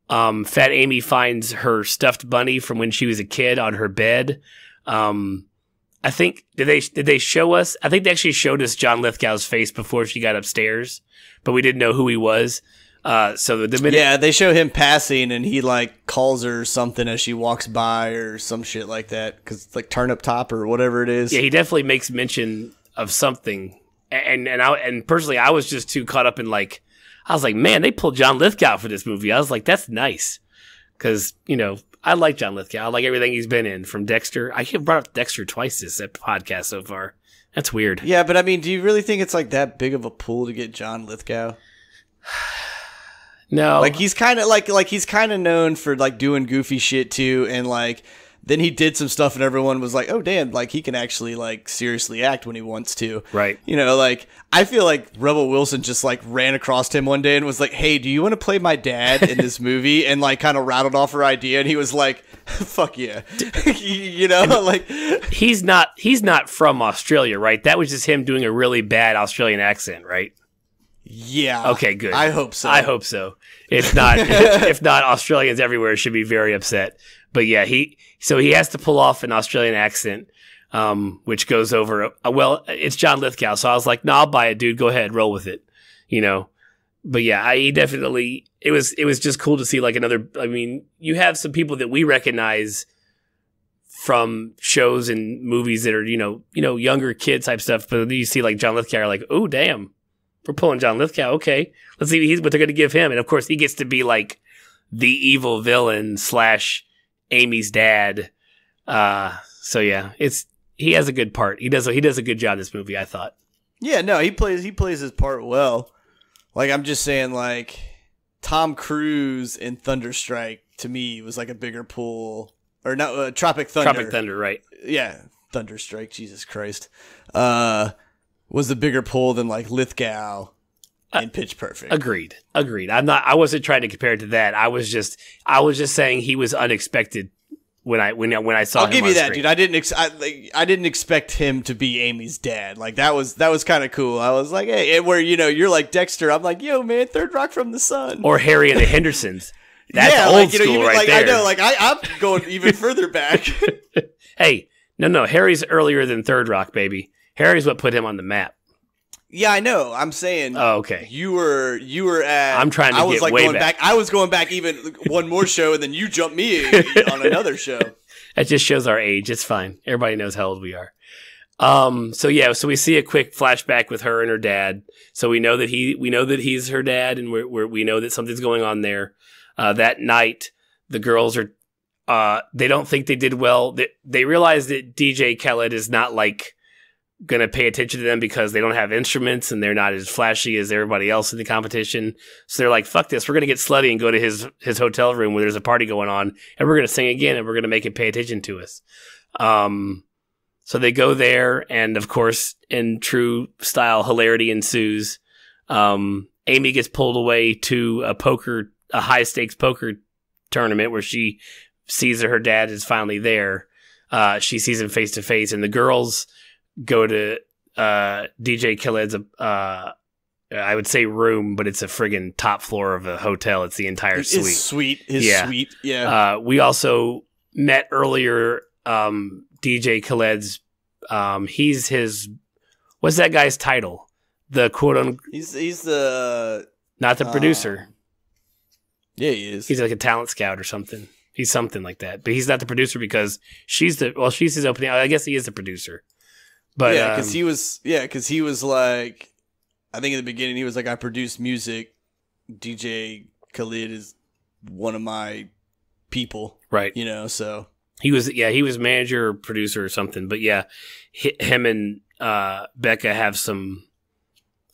Fat Amy finds her stuffed bunny from when she was a kid on her bed. I think did they show us? I think they actually showed us John Lithgow's face before she got upstairs, but we didn't know who he was. So the minute they show him passing and he like calls her something as she walks by or some shit like that, because it's like turnip top or whatever it is. Yeah, he definitely makes mention of something, and personally I was just too caught up in I was like, man, they pulled John Lithgow for this movie. I was like, that's nice, because I like John Lithgow. I like everything he's been in, from Dexter. I have brought up Dexter twice this podcast so far. That's weird. Yeah, but I mean, do you really think it's like that big of a pull to get John Lithgow? No, he's kind of he's kind of known for doing goofy shit too, and then he did some stuff and everyone was like, oh damn, he can actually seriously act when he wants to. Right. I feel like Rebel Wilson just ran across him one day and was like, hey, do you want to play my dad in this movie? And kind of rattled off her idea, and he was like, fuck yeah. He's not from Australia, right? That was just him doing a really bad Australian accent, right? Yeah. Okay, good. I hope so. If not, if not, Australians everywhere should be very upset. But yeah, he has to pull off an Australian accent, which goes over. Well, it's John Lithgow, so I was like, no, I'll buy it, dude. Go ahead, roll with it. But yeah, he definitely. It was just cool to see another. I mean, you have some people that we recognize from shows and movies that are younger kid type stuff, but then you see John Lithgow, you're like, oh damn. We're pulling John Lithgow. Okay, let's see what they're going to give him. And of course, he gets to be the evil villain / Amy's dad. So yeah, he has a good part. He does a good job in this movie, I thought. Yeah, no, he plays his part well. I'm just saying, Tom Cruise in Thunderstrike to me was a bigger pull, or not Tropic Thunder. Tropic Thunder, right? Yeah, Thunderstrike. Jesus Christ. Was the bigger pull than Lithgow in Pitch Perfect. Agreed. I wasn't trying to compare it to that. I was just saying he was unexpected when I saw him. I'll give you that, dude. I didn't expect him to be Amy's dad. That was kind of cool. I was like, hey, where you're like Dexter. I'm like, yo, man, Third Rock from the Sun. Or Harry and the Hendersons. That's old school right there. I know. I'm going even further back. Hey. No, Harry's earlier than Third Rock, baby. Harry's what put him on the map. Yeah, I know. I'm saying. Oh, okay. You were at. I'm trying to get like way going back. I was going back even one more show, and then you jumped me on another show. That just shows our age. It's fine. Everybody knows how old we are. So we see a quick flashback with her and her dad. So we know that he's her dad, and we know that something's going on there. That night, the girls are. They don't think they did well. They realize that DJ Khaled is not like going to pay attention to them because they don't have instruments and they're not as flashy as everybody else in the competition. So they're like, fuck this. We're going to get slutty and go to his hotel room where there's a party going on, and we're going to sing again, and we're going to make it pay attention to us. So they go there, and of course, in true style, hilarity ensues. Amy gets pulled away to a high stakes poker tournament where she sees that her dad is finally there. She sees him face to face, and the girls go to DJ Khaled's, I would say room, but it's a friggin' top floor of a hotel. It's the entire suite. His suite. Yeah. We also met earlier DJ Khaled's. He's his. What's that guy's title? The quote unquote. He's the not the producer. Yeah, he is. He's like a talent scout or something. He's something like that, but he's not the producer because she's his opening. I guess he is the producer. But yeah, because he was like, I think in the beginning he was like, I produce music. DJ Khaled is one of my people, right? You know, so he was manager or producer or something. But yeah, him and Becca have some,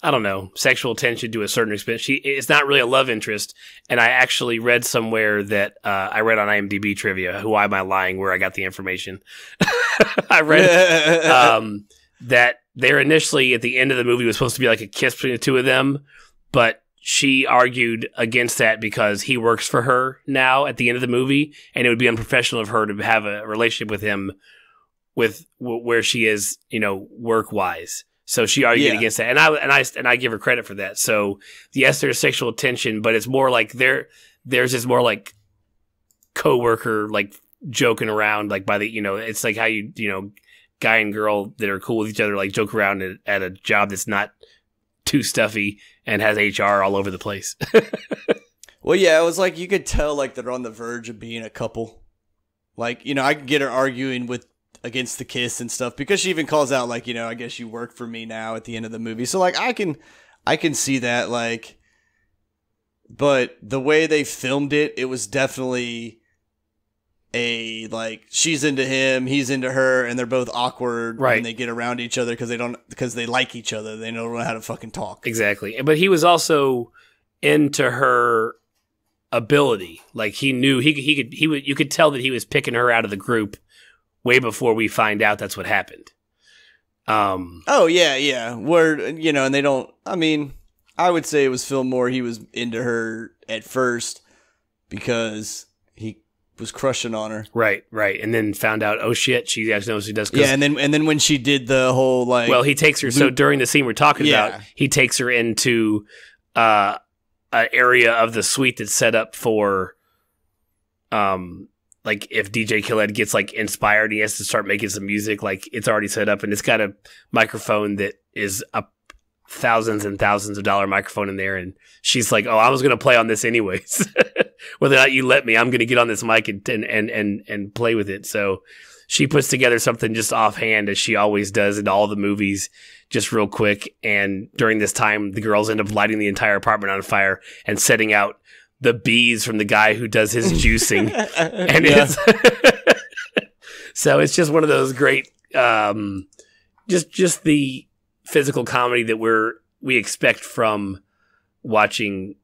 I don't know, sexual tension to a certain extent. It's not really a love interest. And I actually read somewhere that I read on IMDb trivia. Why am I lying? Where I got the information? I read that they're initially at the end of the movie was supposed to be like a kiss between the two of them, but she argued against that because he works for her now at the end of the movie, and it would be unprofessional of her to have a relationship with him with where she is, work wise. So she argued against that, and I give her credit for that. So yes, there's sexual tension, but it's more like there's this more like coworker, like joking around, like by the it's like how guy and girl that are cool with each other like joke around at a job that's not too stuffy and has HR all over the place. Well, yeah, it was like you could tell like they're on the verge of being a couple. Like I can get her arguing against the kiss and stuff because she even calls out like I guess you work for me now at the end of the movie. So like I can see that like, but the way they filmed it was definitely like she's into him, he's into her, and they're both awkward when they get around each other because they like each other. They don't know how to fucking talk. Exactly. But he was also into her ability. Like he knew you could tell that he was picking her out of the group way before we find out that's what happened. Oh yeah. Where and they don't. I mean, I would say it was filmed more. He was into her at first because he was crushing on her. Right. And then found out, oh shit, she actually knows what she does. Yeah, and then when she did the whole like, well, he takes her. So during the scene we're talking about, he takes her into an area of the suite that's set up for, like if DJ Khaled gets like inspired, he has to start making some music. Like it's already set up, and it's got a microphone that is a thousands and thousands of dollar microphone in there. And she's like, "Oh, I was going to play on this anyways. Whether or not you let me, I'm going to get on this mic and play with it." So she puts together something just offhand, as she always does in all the movies, just real quick. And during this time, the girls end up lighting the entire apartment on fire and setting out the bees from the guy who does his juicing. And it's so it's just one of those great, just the physical comedy that we expect from watching,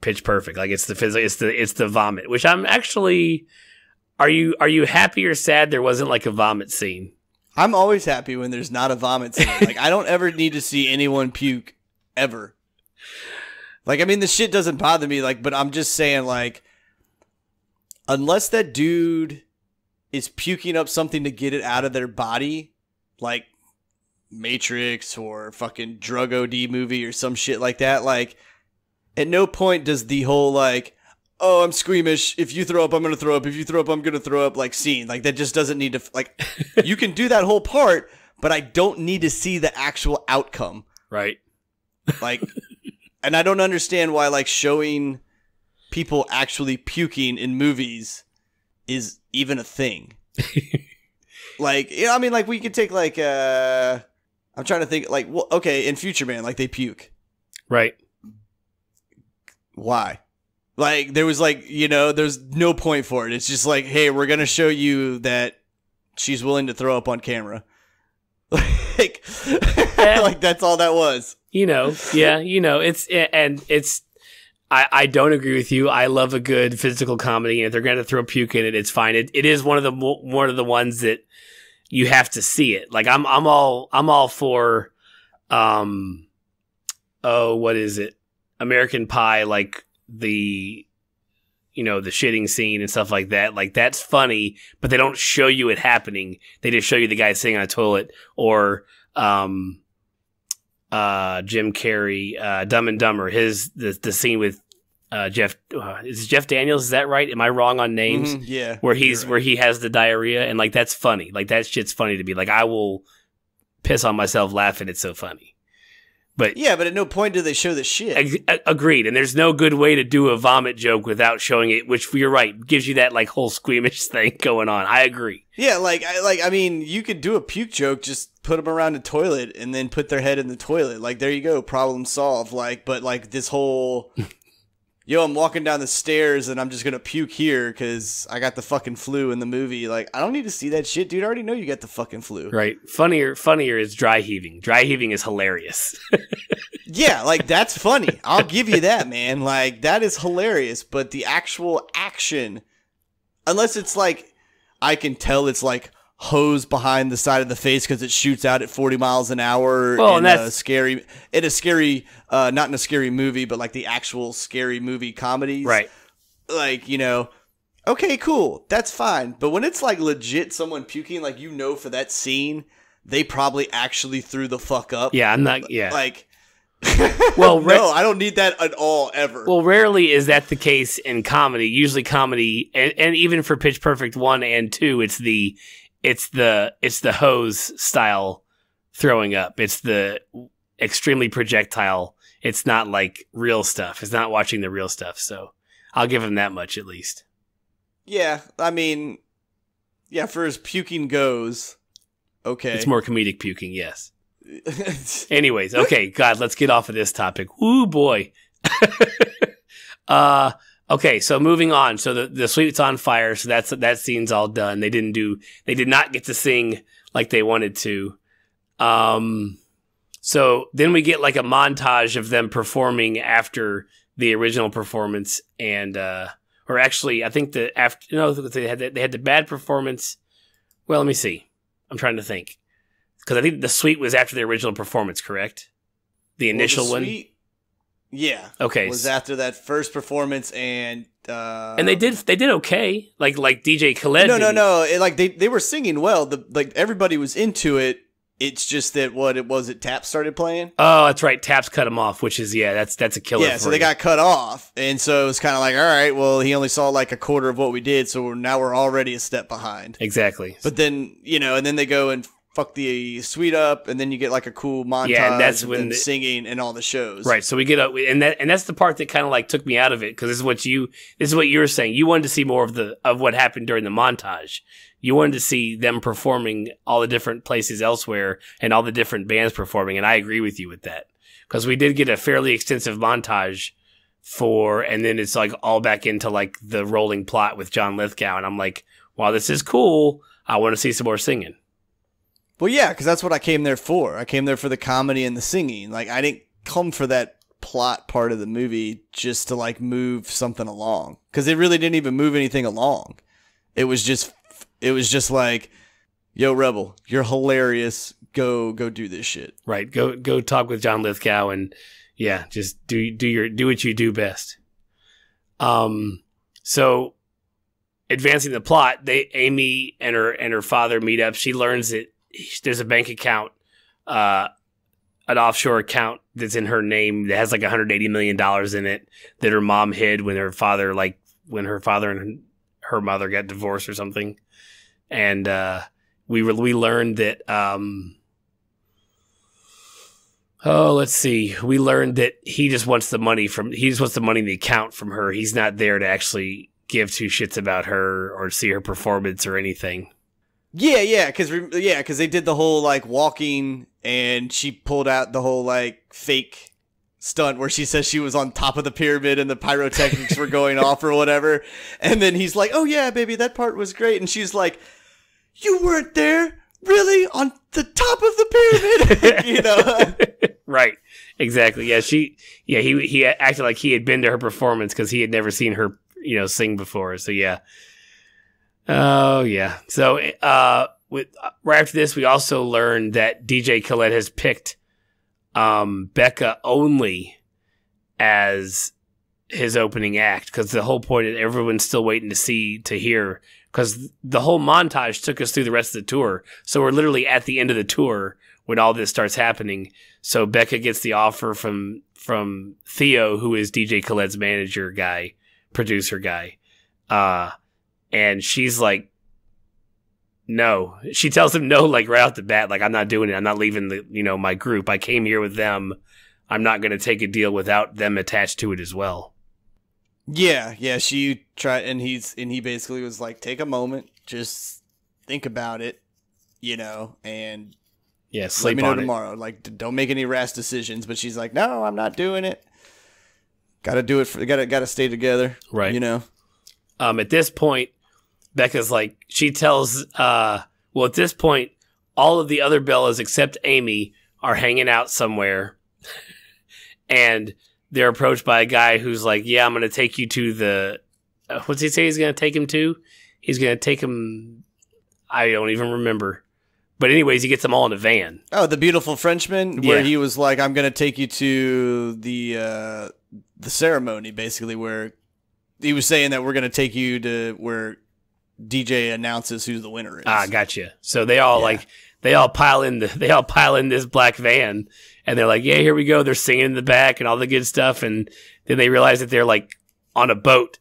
Pitch Perfect. Like it's the vomit, which I'm actually, are you happy or sad there wasn't like a vomit scene? I'm always happy when there's not a vomit scene. Like I don't ever need to see anyone puke ever. Like, I mean, the shit doesn't bother me, like, but I'm just saying, like, unless that dude is puking up something to get it out of their body, like Matrix or fucking drug OD movie or some shit like that, like, at no point does the whole, like, oh, I'm squeamish. If you throw up, I'm going to throw up. If you throw up, I'm going to throw up, like, scene. Like, that just doesn't need to, like, you can do that whole part, but I don't need to see the actual outcome. Right. Like, and I don't understand why, like, showing people actually puking in movies is even a thing. Like, you know, I mean, like, we could take, like, I'm trying to think, like, well, okay, in Future Man, like, they puke. Right. Why? Like, there was, like, you know, there's no point for it. It's just like, hey, we're going to show you that she's willing to throw up on camera. Like, like, that's all that was. You know, yeah, you know, I don't agree with you. I love a good physical comedy, and if they're going to throw puke in it, it's fine. It is one of the ones that you have to see it. Like, I'm all for, what is it? American Pie, like the shitting scene and stuff like that. Like, that's funny, but they don't show you it happening. They just show you the guy sitting on a toilet, or Jim Carrey, Dumb and Dumber. The scene with Jeff is Jeff Daniels. Is that right? Am I wrong on names? Mm-hmm, yeah, where he has the diarrhea, and like, that's funny. Like, that shit's funny to me. Like, I will piss on myself laughing. It's so funny. But yeah, but at no point do they show the shit. Agreed. And there's no good way to do a vomit joke without showing it, which, you're right, gives you that, like, whole squeamish thing going on. I agree. Yeah, I mean, you could do a puke joke, just put them around a toilet and then put their head in the toilet. Like, there you go, problem solved. Like, but like, this whole, yo, I'm walking down the stairs and I'm just gonna puke here because I got the fucking flu in the movie. Like, I don't need to see that shit, dude. I already know you got the fucking flu. Right. Funnier is dry heaving. Dry heaving is hilarious. Yeah, like, that's funny. I'll give you that, man. Like, that is hilarious. But the actual action, unless it's like, I can tell it's like hose behind the side of the face because it shoots out at 40 miles an hour. Well, in a scary, not in a scary movie, but like the actual scary movie comedies. Right. Like, you know, okay, cool. That's fine. But when it's like legit someone puking, like, you know, for that scene, they probably actually threw the fuck up. Yeah, I'm not, yeah. Like, well, no, I don't need that at all, ever. Well, rarely is that the case in comedy. Usually comedy, and even for Pitch Perfect 1 and 2, it's the hose style throwing up. It's the extremely projectile. It's not like real stuff. It's not watching the real stuff. So I'll give him that much at least. Yeah, I mean, yeah, for as puking goes, okay. It's more comedic puking, yes. Anyways, okay, God, let's get off of this topic. Ooh, boy. Okay, so moving on. So the suite's on fire. So that scene's all done. They did not get to sing like they wanted to. So then we get like a montage of them performing after the original performance, and or actually, I think they had the bad performance. Well, let me see. I'm trying to think. Because I think the suite was after the original performance, correct? The initial one? Yeah. Okay. Was after that first performance, and they did okay. Like DJ Khaled. No. They were singing well. Everybody was into it. It's just that Taps started playing. Oh, that's right. Taps cut him off, which is that's a killer. Yeah, so they got cut off, and so it was kind of like, all right, well, he only saw like a quarter of what we did, so now we're already a step behind. Exactly. But then and then they go and fuck the suite up, and then you get like a cool montage. Yeah, and that's when singing and all the shows. Right. So we get up, and that's the part that kind of like took me out of it, because this is what you were saying. You wanted to see more of what happened during the montage. You wanted to see them performing all the different places elsewhere and all the different bands performing, and I agree with you with that, because we did get a fairly extensive montage and then it's like all back into like the rolling plot with John Lithgow, and I'm like, wow, this is cool. I want to see some more singing. Well, yeah, because that's what I came there for. I came there for the comedy and the singing. Like, I didn't come for that plot part of the movie just to like move something along, because it really didn't even move anything along. It was just like, yo, Rebel, you're hilarious. Go do this shit. Right. Go talk with John Lithgow, and yeah, just do what you do best. So advancing the plot, Amy and her father meet up. She learns that there's a bank account, an offshore account that's in her name that has like $180 million in it that her mom hid when her father like when her father and her mother got divorced or something. And we learned that let's see. We learned that he just wants the money in the account from her. He's not there to actually give two shits about her or see her performance or anything. Yeah, because they did the whole like walking, and she pulled out the whole like fake stunt where she says she was on top of the pyramid and the pyrotechnics were going off or whatever. And then he's like, "Oh yeah, baby, that part was great." And she's like, "You weren't there, really, on the top of the pyramid?" You know, right? Exactly. Yeah, he acted like he had been to her performance because he had never seen her, sing before. So yeah. Oh, yeah. So right after this, we also learned that DJ Khaled has picked Becca only as his opening act, because the whole point is everyone's still waiting to hear, because the whole montage took us through the rest of the tour. So we're literally at the end of the tour when all this starts happening. So Becca gets the offer from Theo, who is DJ Khaled's producer guy. And she's like, no. She tells him no, like right off the bat, like, I'm not doing it. I'm not leaving my group. I came here with them. I'm not going to take a deal without them attached to it as well. Yeah. She tried, and he basically was like, take a moment, just think about it, and sleep let me know on tomorrow. Like, don't make any rash decisions. But she's like, no, I'm not doing it. Got to do it. Got to stay together. Right. At this point, Becca's like, she tells, at this point, all of the other Bellas except Amy are hanging out somewhere. And they're approached by a guy who's like, yeah, I'm going to take you to the, what's he say he's going to take him to? He's going to take him, I don't even remember. But anyways, he gets them all in a van. Oh, the Beautiful Frenchman, where he was like, I'm going to take you to the ceremony, basically, where he was saying that we're going to take you to where DJ announces who the winner is. Ah, gotcha. So they all pile in this black van, and they're like, yeah, here we go. They're singing in the back and all the good stuff. And then they realize that they're like on a boat.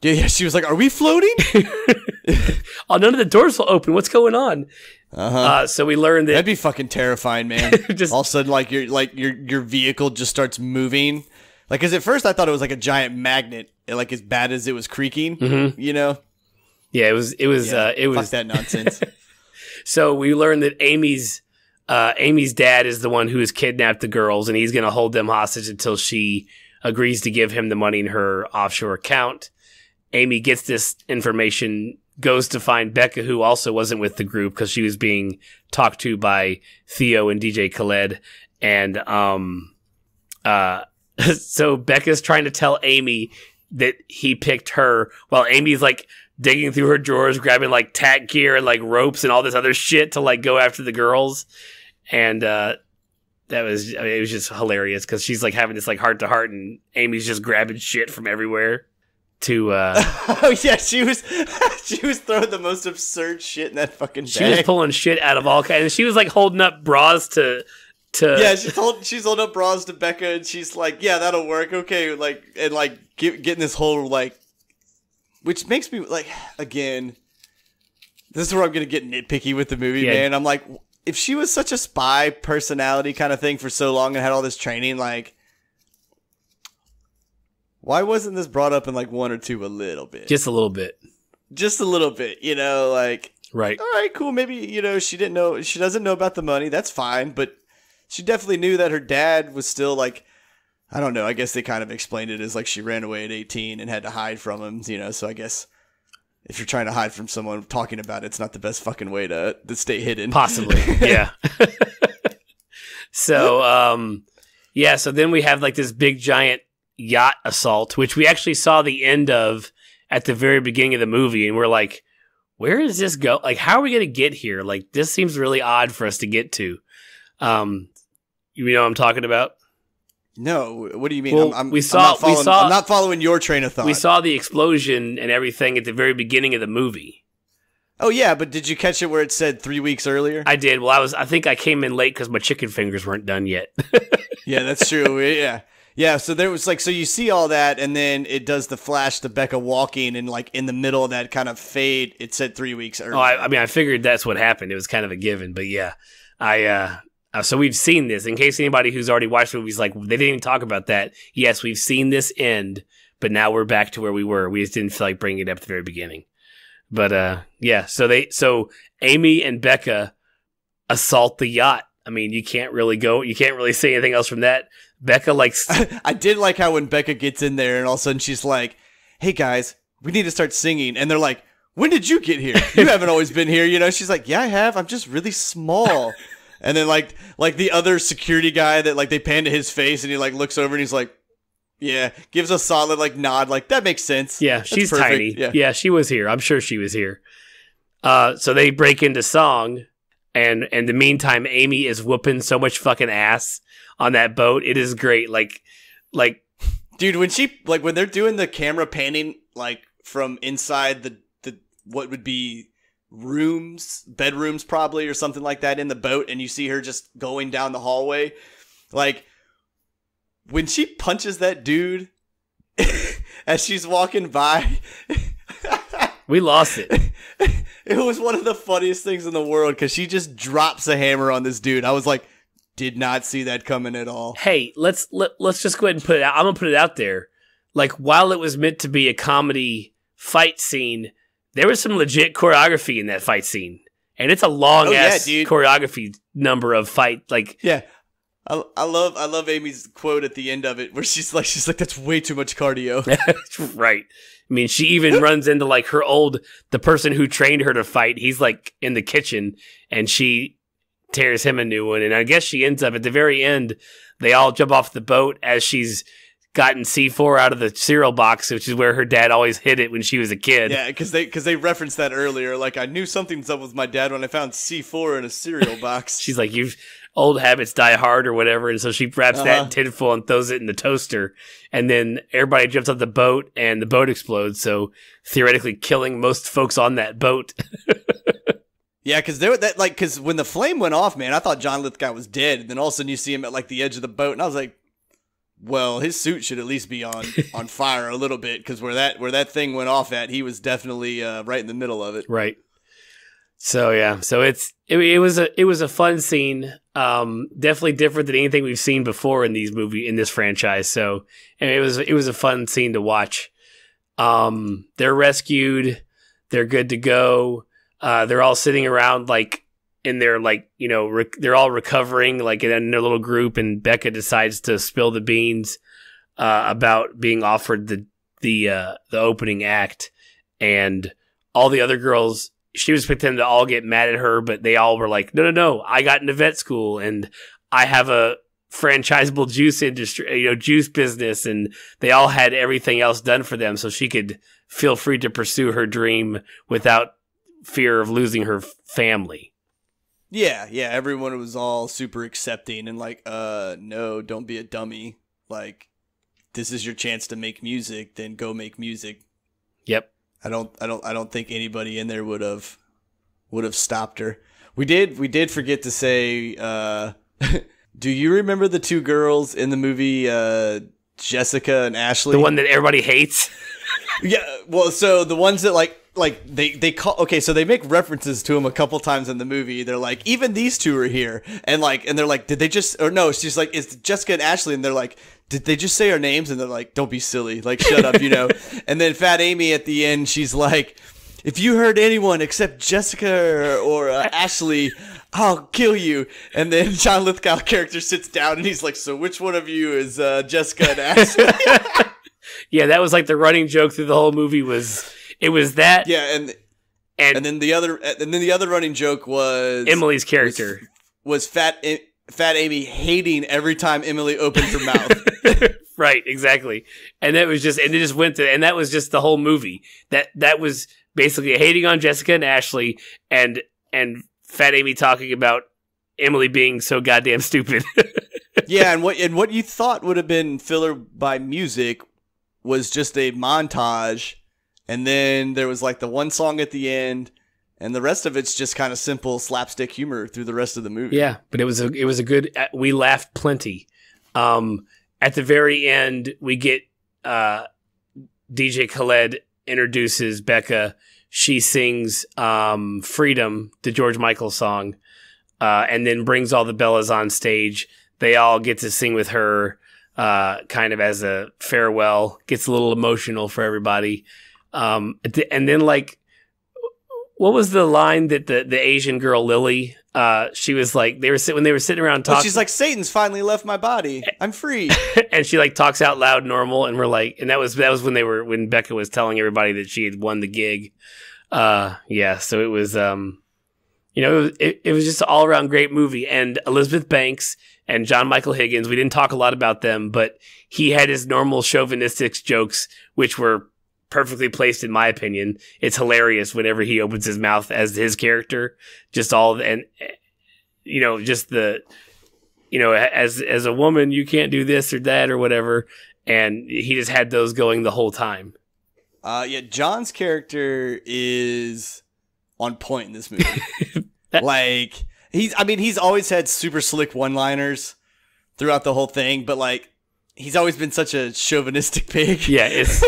Yeah. She was like, are we floating? Oh, none of the doors will open. What's going on? So we learned that that'd be fucking terrifying, man. Just all of a sudden, your vehicle just starts moving. Like, because at first I thought it was like a giant magnet, like as bad as it was creaking, Yeah, it was. Fuck that nonsense. So we learned that Amy's dad is the one who has kidnapped the girls, and he's going to hold them hostage until she agrees to give him the money in her offshore account. Amy gets this information, goes to find Becca, who also wasn't with the group because she was being talked to by Theo and DJ Khaled, and so Becca's trying to tell Amy that he picked her, while Amy's like digging through her drawers, grabbing like tack gear and like ropes and all this other shit to like go after the girls. And it was just hilarious because she's like having this like heart to heart, and Amy's just grabbing shit from everywhere to oh yeah, she was throwing the most absurd shit in that fucking bag. She was pulling shit out of all kinds, and she was like holding up bras to yeah, she's holding up bras to Becca, and she's like, yeah, that'll work, okay, like, and like getting this whole like, which makes me like, again, this is where I'm gonna get nitpicky with the movie, man. I'm like, if she was such a spy personality kind of thing for so long and had all this training, like, why wasn't this brought up in like one or two a little bit? Just a little bit, like, right? All right, cool. Maybe she doesn't know about the money. That's fine, but she definitely knew that her dad was still like, I don't know. I guess they kind of explained it as like she ran away at 18 and had to hide from him, So I guess if you're trying to hide from someone, talking about it's not the best fucking way to stay hidden. Possibly, yeah. So, so then we have like this big giant yacht assault, which we actually saw the end of at the very beginning of the movie, and we're like, where does this go? Like, how are we going to get here? Like, this seems really odd for us to get to. You know what I'm talking about? No, what do you mean? Well, I'm not following your train of thought. We saw the explosion and everything at the very beginning of the movie. Oh yeah, but did you catch it where it said 3 weeks earlier? I did. Well, I think I came in late because my chicken fingers weren't done yet. Yeah, that's true. Yeah, Yeah, so there was like, so you see all that, and then it does the flash to Becca walking, and like in the middle of that kind of fade, it said 3 weeks earlier. Oh, I mean, I figured that's what happened. It was kind of a given, but yeah, so we've seen this. In case anybody who's already watched the movies, like, they didn't even talk about that. Yes, we've seen this end, but now we're back to where we were. We just didn't feel like bringing it up at the very beginning. But yeah, so Amy and Becca assault the yacht. I mean, you can't really say anything else from that. Becca likes. I did like how when Becca gets in there and all of a sudden she's like, "Hey guys, we need to start singing," and they're like, "When did you get here? You haven't always been here, you know?" She's like, "Yeah, I have. I'm just really small." And then like the other security guy that like they pan to his face and he like looks over and he's like, yeah, gives a solid like nod, like that makes sense. Yeah, That's she's perfect. tiny. Yeah. Yeah, she was here. I'm sure she was here. So they break into song, and in the meantime, Amy is whooping so much fucking ass on that boat. It is great. Like, dude, when they're doing the camera panning like from inside the what would be bedrooms probably or something like that in the boat, and you see her just going down the hallway, like when she punches that dude as she's walking by. we lost it. It was one of the funniest things in the world because she just drops a hammer on this dude. I was like, did not see that coming at all. Hey, let's just go ahead and put it out. I'm gonna put it out there. Like, while it was meant to be a comedy fight scene, there was some legit choreography in that fight scene, and it's a long ass choreography number of fight. Like, yeah, I love Amy's quote at the end of it where she's like, that's way too much cardio. Right. I mean, she even runs into like the person who trained her to fight. He's like in the kitchen, and she tears him a new one. And I guess she ends up at the very end. They all jump off the boat as she's gotten C4 out of the cereal box, which is where her dad always hid it when she was a kid. Yeah, because they referenced that earlier. Like, I knew something's up with my dad when I found C4 in a cereal box. She's like, old habits die hard or whatever. And so she wraps that in tinfoil and throws it in the toaster. And then everybody jumps off the boat and the boat explodes. So theoretically killing most folks on that boat. Yeah, because when the flame went off, man, I thought John Lithgow was dead. And then all of a sudden you see him at like the edge of the boat. And I was like, well, his suit should at least be on fire a little bit, because where that thing went off at, he was definitely right in the middle of it. Right. So yeah, so it was a fun scene. Definitely different than anything we've seen before in this franchise. So, and it was a fun scene to watch. They're rescued. They're good to go. They're all sitting around like in their like, you know, they're all recovering like in their little group, and Becca decides to spill the beans about being offered the opening act, and all the other girls, she was expecting them to all get mad at her, but they all were like, no, I got into vet school and I have a franchisable juice industry, you know, juice business, and they all had everything else done for them so she could feel free to pursue her dream without fear of losing her family. Yeah, everyone was all super accepting and like, no, don't be a dummy. Like, this is your chance to make music, then go make music. Yep. I don't think anybody in there would have stopped her. We did forget to say, do you remember the two girls in the movie, Jessica and Ashley? The one that everybody hates? Yeah, well, so the ones that like they call, okay, so they make references to them a couple times in the movie. They're like, even these two are here, and they're like, did they just, or no, she's like, it's Jessica and Ashley, and they're like, did they just say our names? And they're like, don't be silly, like, shut up, you know. And then Fat Amy at the end, she's like, if you heard anyone except Jessica or Ashley, I'll kill you. And then John Lithgow character sits down and he's like, so which one of you is Jessica and Ashley? Yeah, that was like the running joke through the whole movie. It was that. Yeah, and then the other running joke was Emily's character was Fat Amy hating every time Emily opened her mouth. Right, exactly. And it just went to, and that was just the whole movie. That was basically hating on Jessica and Ashley, and Fat Amy talking about Emily being so goddamn stupid. Yeah, and what you thought would have been filler by music was just a montage, and then there was like the one song at the end, and the rest of it's just kind of simple slapstick humor through the rest of the movie. Yeah, but it was a good. We laughed plenty. at the very end, we get DJ Khaled introduces Becca. She sings Freedom, the George Michael song, and then brings all the Bellas on stage. They all get to sing with her kind of as a farewell. Gets a little emotional for everybody. And then, like, what was the line that the Asian girl, Lily, she was like, when they were sitting around talking. She's like, Satan's finally left my body. I'm free. And she like talks out loud normal. And we're like, and that was when Becca was telling everybody that she had won the gig. Yeah. So it was, it was just an all around great movie. And Elizabeth Banks and John Michael Higgins, we didn't talk a lot about them, but he had his normal chauvinistic jokes, which were perfectly placed in my opinion. It's hilarious whenever he opens his mouth as his character, just all, and just the, as a woman, you can't do this or that or whatever. And he just had those going the whole time. Yeah. John's character is on point in this movie. Like he's always had super slick one-liners throughout the whole thing, but like, he's always been such a chauvinistic pig. Yeah, it's.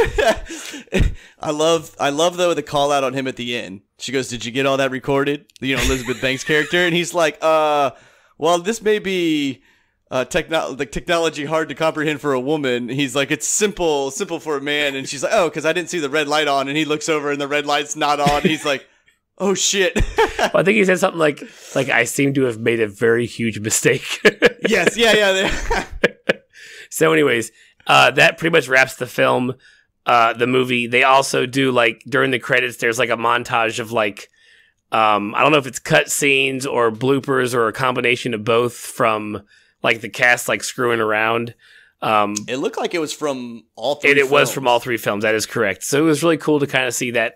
I love though the call out on him at the end. She goes, "Did you get all that recorded?" Elizabeth Banks' character, and he's like, well, this may be technology hard to comprehend for a woman." He's like, "It's simple for a man," and she's like, "Oh, because I didn't see the red light on," and he looks over and the red light's not on. And he's like, "Oh shit." Well, I think he said something like I seem to have made a very huge mistake. Yes, yeah. So anyways, that pretty much wraps the film, the movie. They also do, like, during the credits, there's like a montage of like, I don't know if it's cut scenes or bloopers or a combination of both from like the cast, like screwing around. It looked like it was from all three films. It was from all three films. That is correct. So it was really cool to kind of see the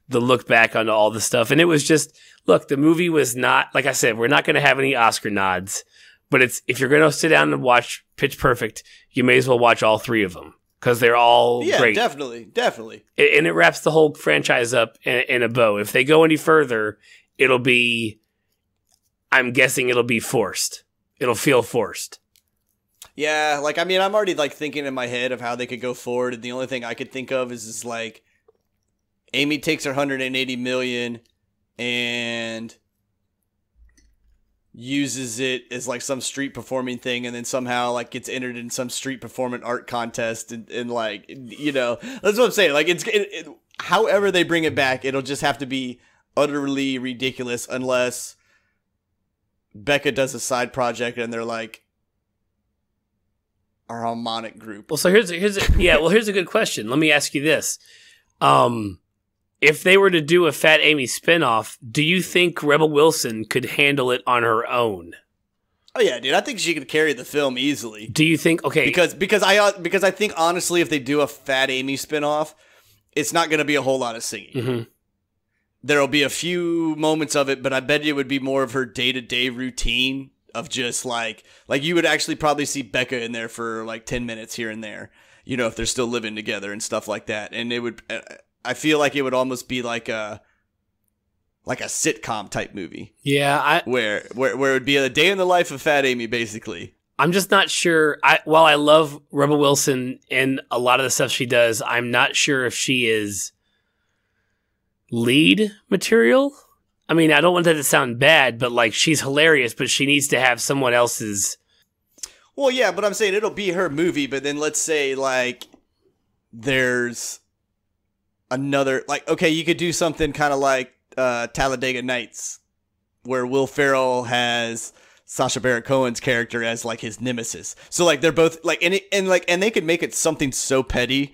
look back onto all the stuff. And it was just, look, the movie was not, like I said, we're not going to have any Oscar nods. But if you're going to sit down and watch Pitch Perfect, you may as well watch all three of them because they're all great. Yeah, definitely. And it wraps the whole franchise up in a bow. If they go any further, I'm guessing it'll be forced. It'll feel forced. Yeah, like, I mean, I'm already like thinking in my head of how they could go forward. And the only thing I could think of is like Amy takes her $180 million and uses it as like some street performing thing, and then somehow like gets entered in some street performance art contest, and like, that's what I'm saying. Like, however they bring it back, it'll just have to be utterly ridiculous unless Becca does a side project and they're like our harmonic group. Well, so here's a good question. Let me ask you this. If they were to do a Fat Amy spinoff, do you think Rebel Wilson could handle it on her own? Oh yeah, dude. I think she could carry the film easily. Do you think? Okay, because I think honestly, if they do a Fat Amy spinoff, it's not going to be a whole lot of singing. Mm-hmm. There'll be a few moments of it, but I bet it would be more of her day-to-day routine of just like you would actually probably see Becca in there for like 10 minutes here and there, if they're still living together and stuff like that, and it would. I feel like it would almost be like a sitcom type movie. Yeah, where it would be a day in the life of Fat Amy, basically. I'm just not sure. While I love Rebel Wilson and a lot of the stuff she does, I'm not sure if she is lead material. I mean, I don't want that to sound bad, but like, she's hilarious, but she needs to have someone else's. Well, yeah, but I'm saying it'll be her movie, but then let's say like there's another, like, okay, you could do something kind of like Talladega Nights, where Will Ferrell has Sacha Baron Cohen's character as like his nemesis. So like they're both like, and they could make it something so petty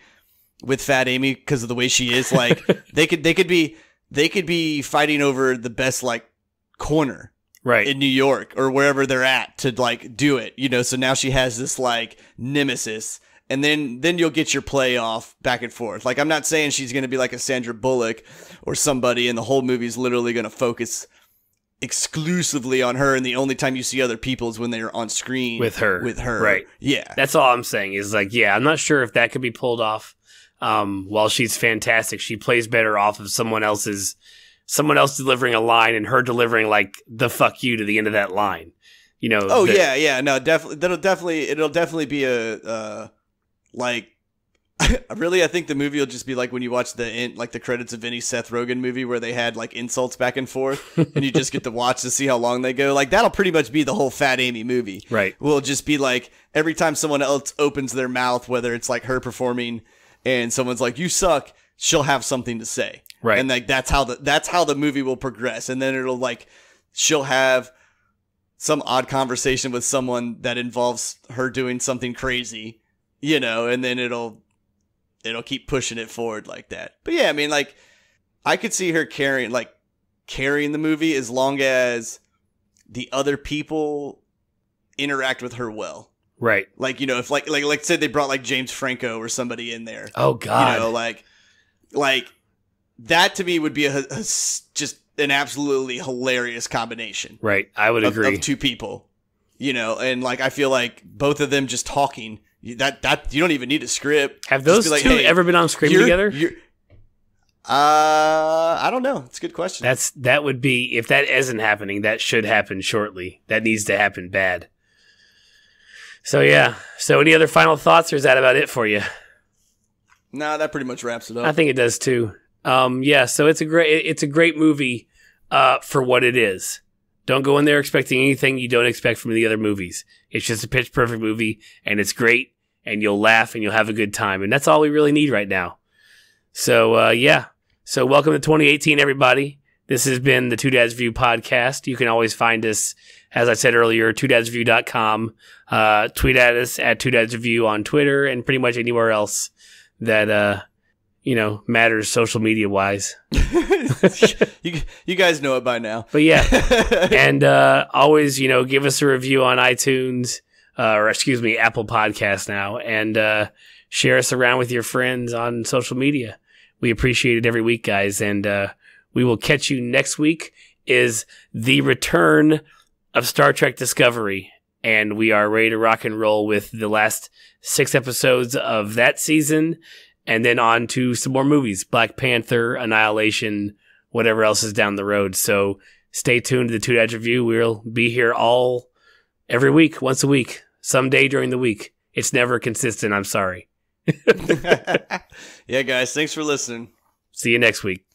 with Fat Amy because of the way she is. Like they could be fighting over the best like corner right in New York or wherever they're at to like do it. So now she has this like nemesis. And then you'll get your play off back and forth. Like, I'm not saying she's going to be like a Sandra Bullock or somebody, and the whole movie's literally going to focus exclusively on her, and the only time you see other people is when they're on screen with her. Right. Yeah. That's all I'm saying is like, yeah, I'm not sure if that could be pulled off. While she's fantastic, she plays better off of someone else delivering a line and her delivering like the fuck you to the end of that line. You know. Oh yeah. No, definitely. It'll definitely be a like. Really, I think the movie will just be like when you watch the credits of any Seth Rogen movie where they had like insults back and forth, and you just get to watch to see how long they go. Like that'll pretty much be the whole Fat Amy movie. Right. Will just be like every time someone else opens their mouth, whether it's like her performing and someone's like, "You suck," she'll have something to say. Right. And like that's how the movie will progress, and then it'll like she'll have some odd conversation with someone that involves her doing something crazy, you know, and then it'll keep pushing it forward like that. But yeah, I mean, like, I could see her carrying the movie as long as the other people interact with her well. Right. Like, you know, if like say they brought like James Franco or somebody in there. Oh God. You know, like that to me would be a just an absolutely hilarious combination. Right. I would agree. Of two people, you know, and like I feel like both of them just talking. That you don't even need a script. Have those two ever been on screen together? I don't know. It's a good question. That would be, if that isn't happening, that should happen shortly. That needs to happen bad. So yeah. So any other final thoughts, or is that about it for you? Nah, that pretty much wraps it up. I think it does too. Yeah. So it's a great movie for what it is. Don't go in there expecting anything you don't expect from the other movies. It's just a pitch perfect movie, and it's great, and you'll laugh and you'll have a good time. And that's all we really need right now. So, yeah. So welcome to 2018, everybody. This has been the Two Dads View podcast. You can always find us, as I said earlier, twodadsview.com. Tweet at us at Two Dads View on Twitter and pretty much anywhere else that, matters social media wise. you guys know it by now. But yeah. And always, give us a review on iTunes, Apple Podcasts now, and share us around with your friends on social media. We appreciate it every week, guys. And we will catch you next week is the return of Star Trek Discovery. And we are ready to rock and roll with the last 6 episodes of that season. And then on to some more movies, Black Panther, Annihilation, whatever else is down the road. So stay tuned to the Two Dads Review. We'll be here every week, once a week, someday during the week. It's never consistent. I'm sorry. Yeah, guys. Thanks for listening. See you next week.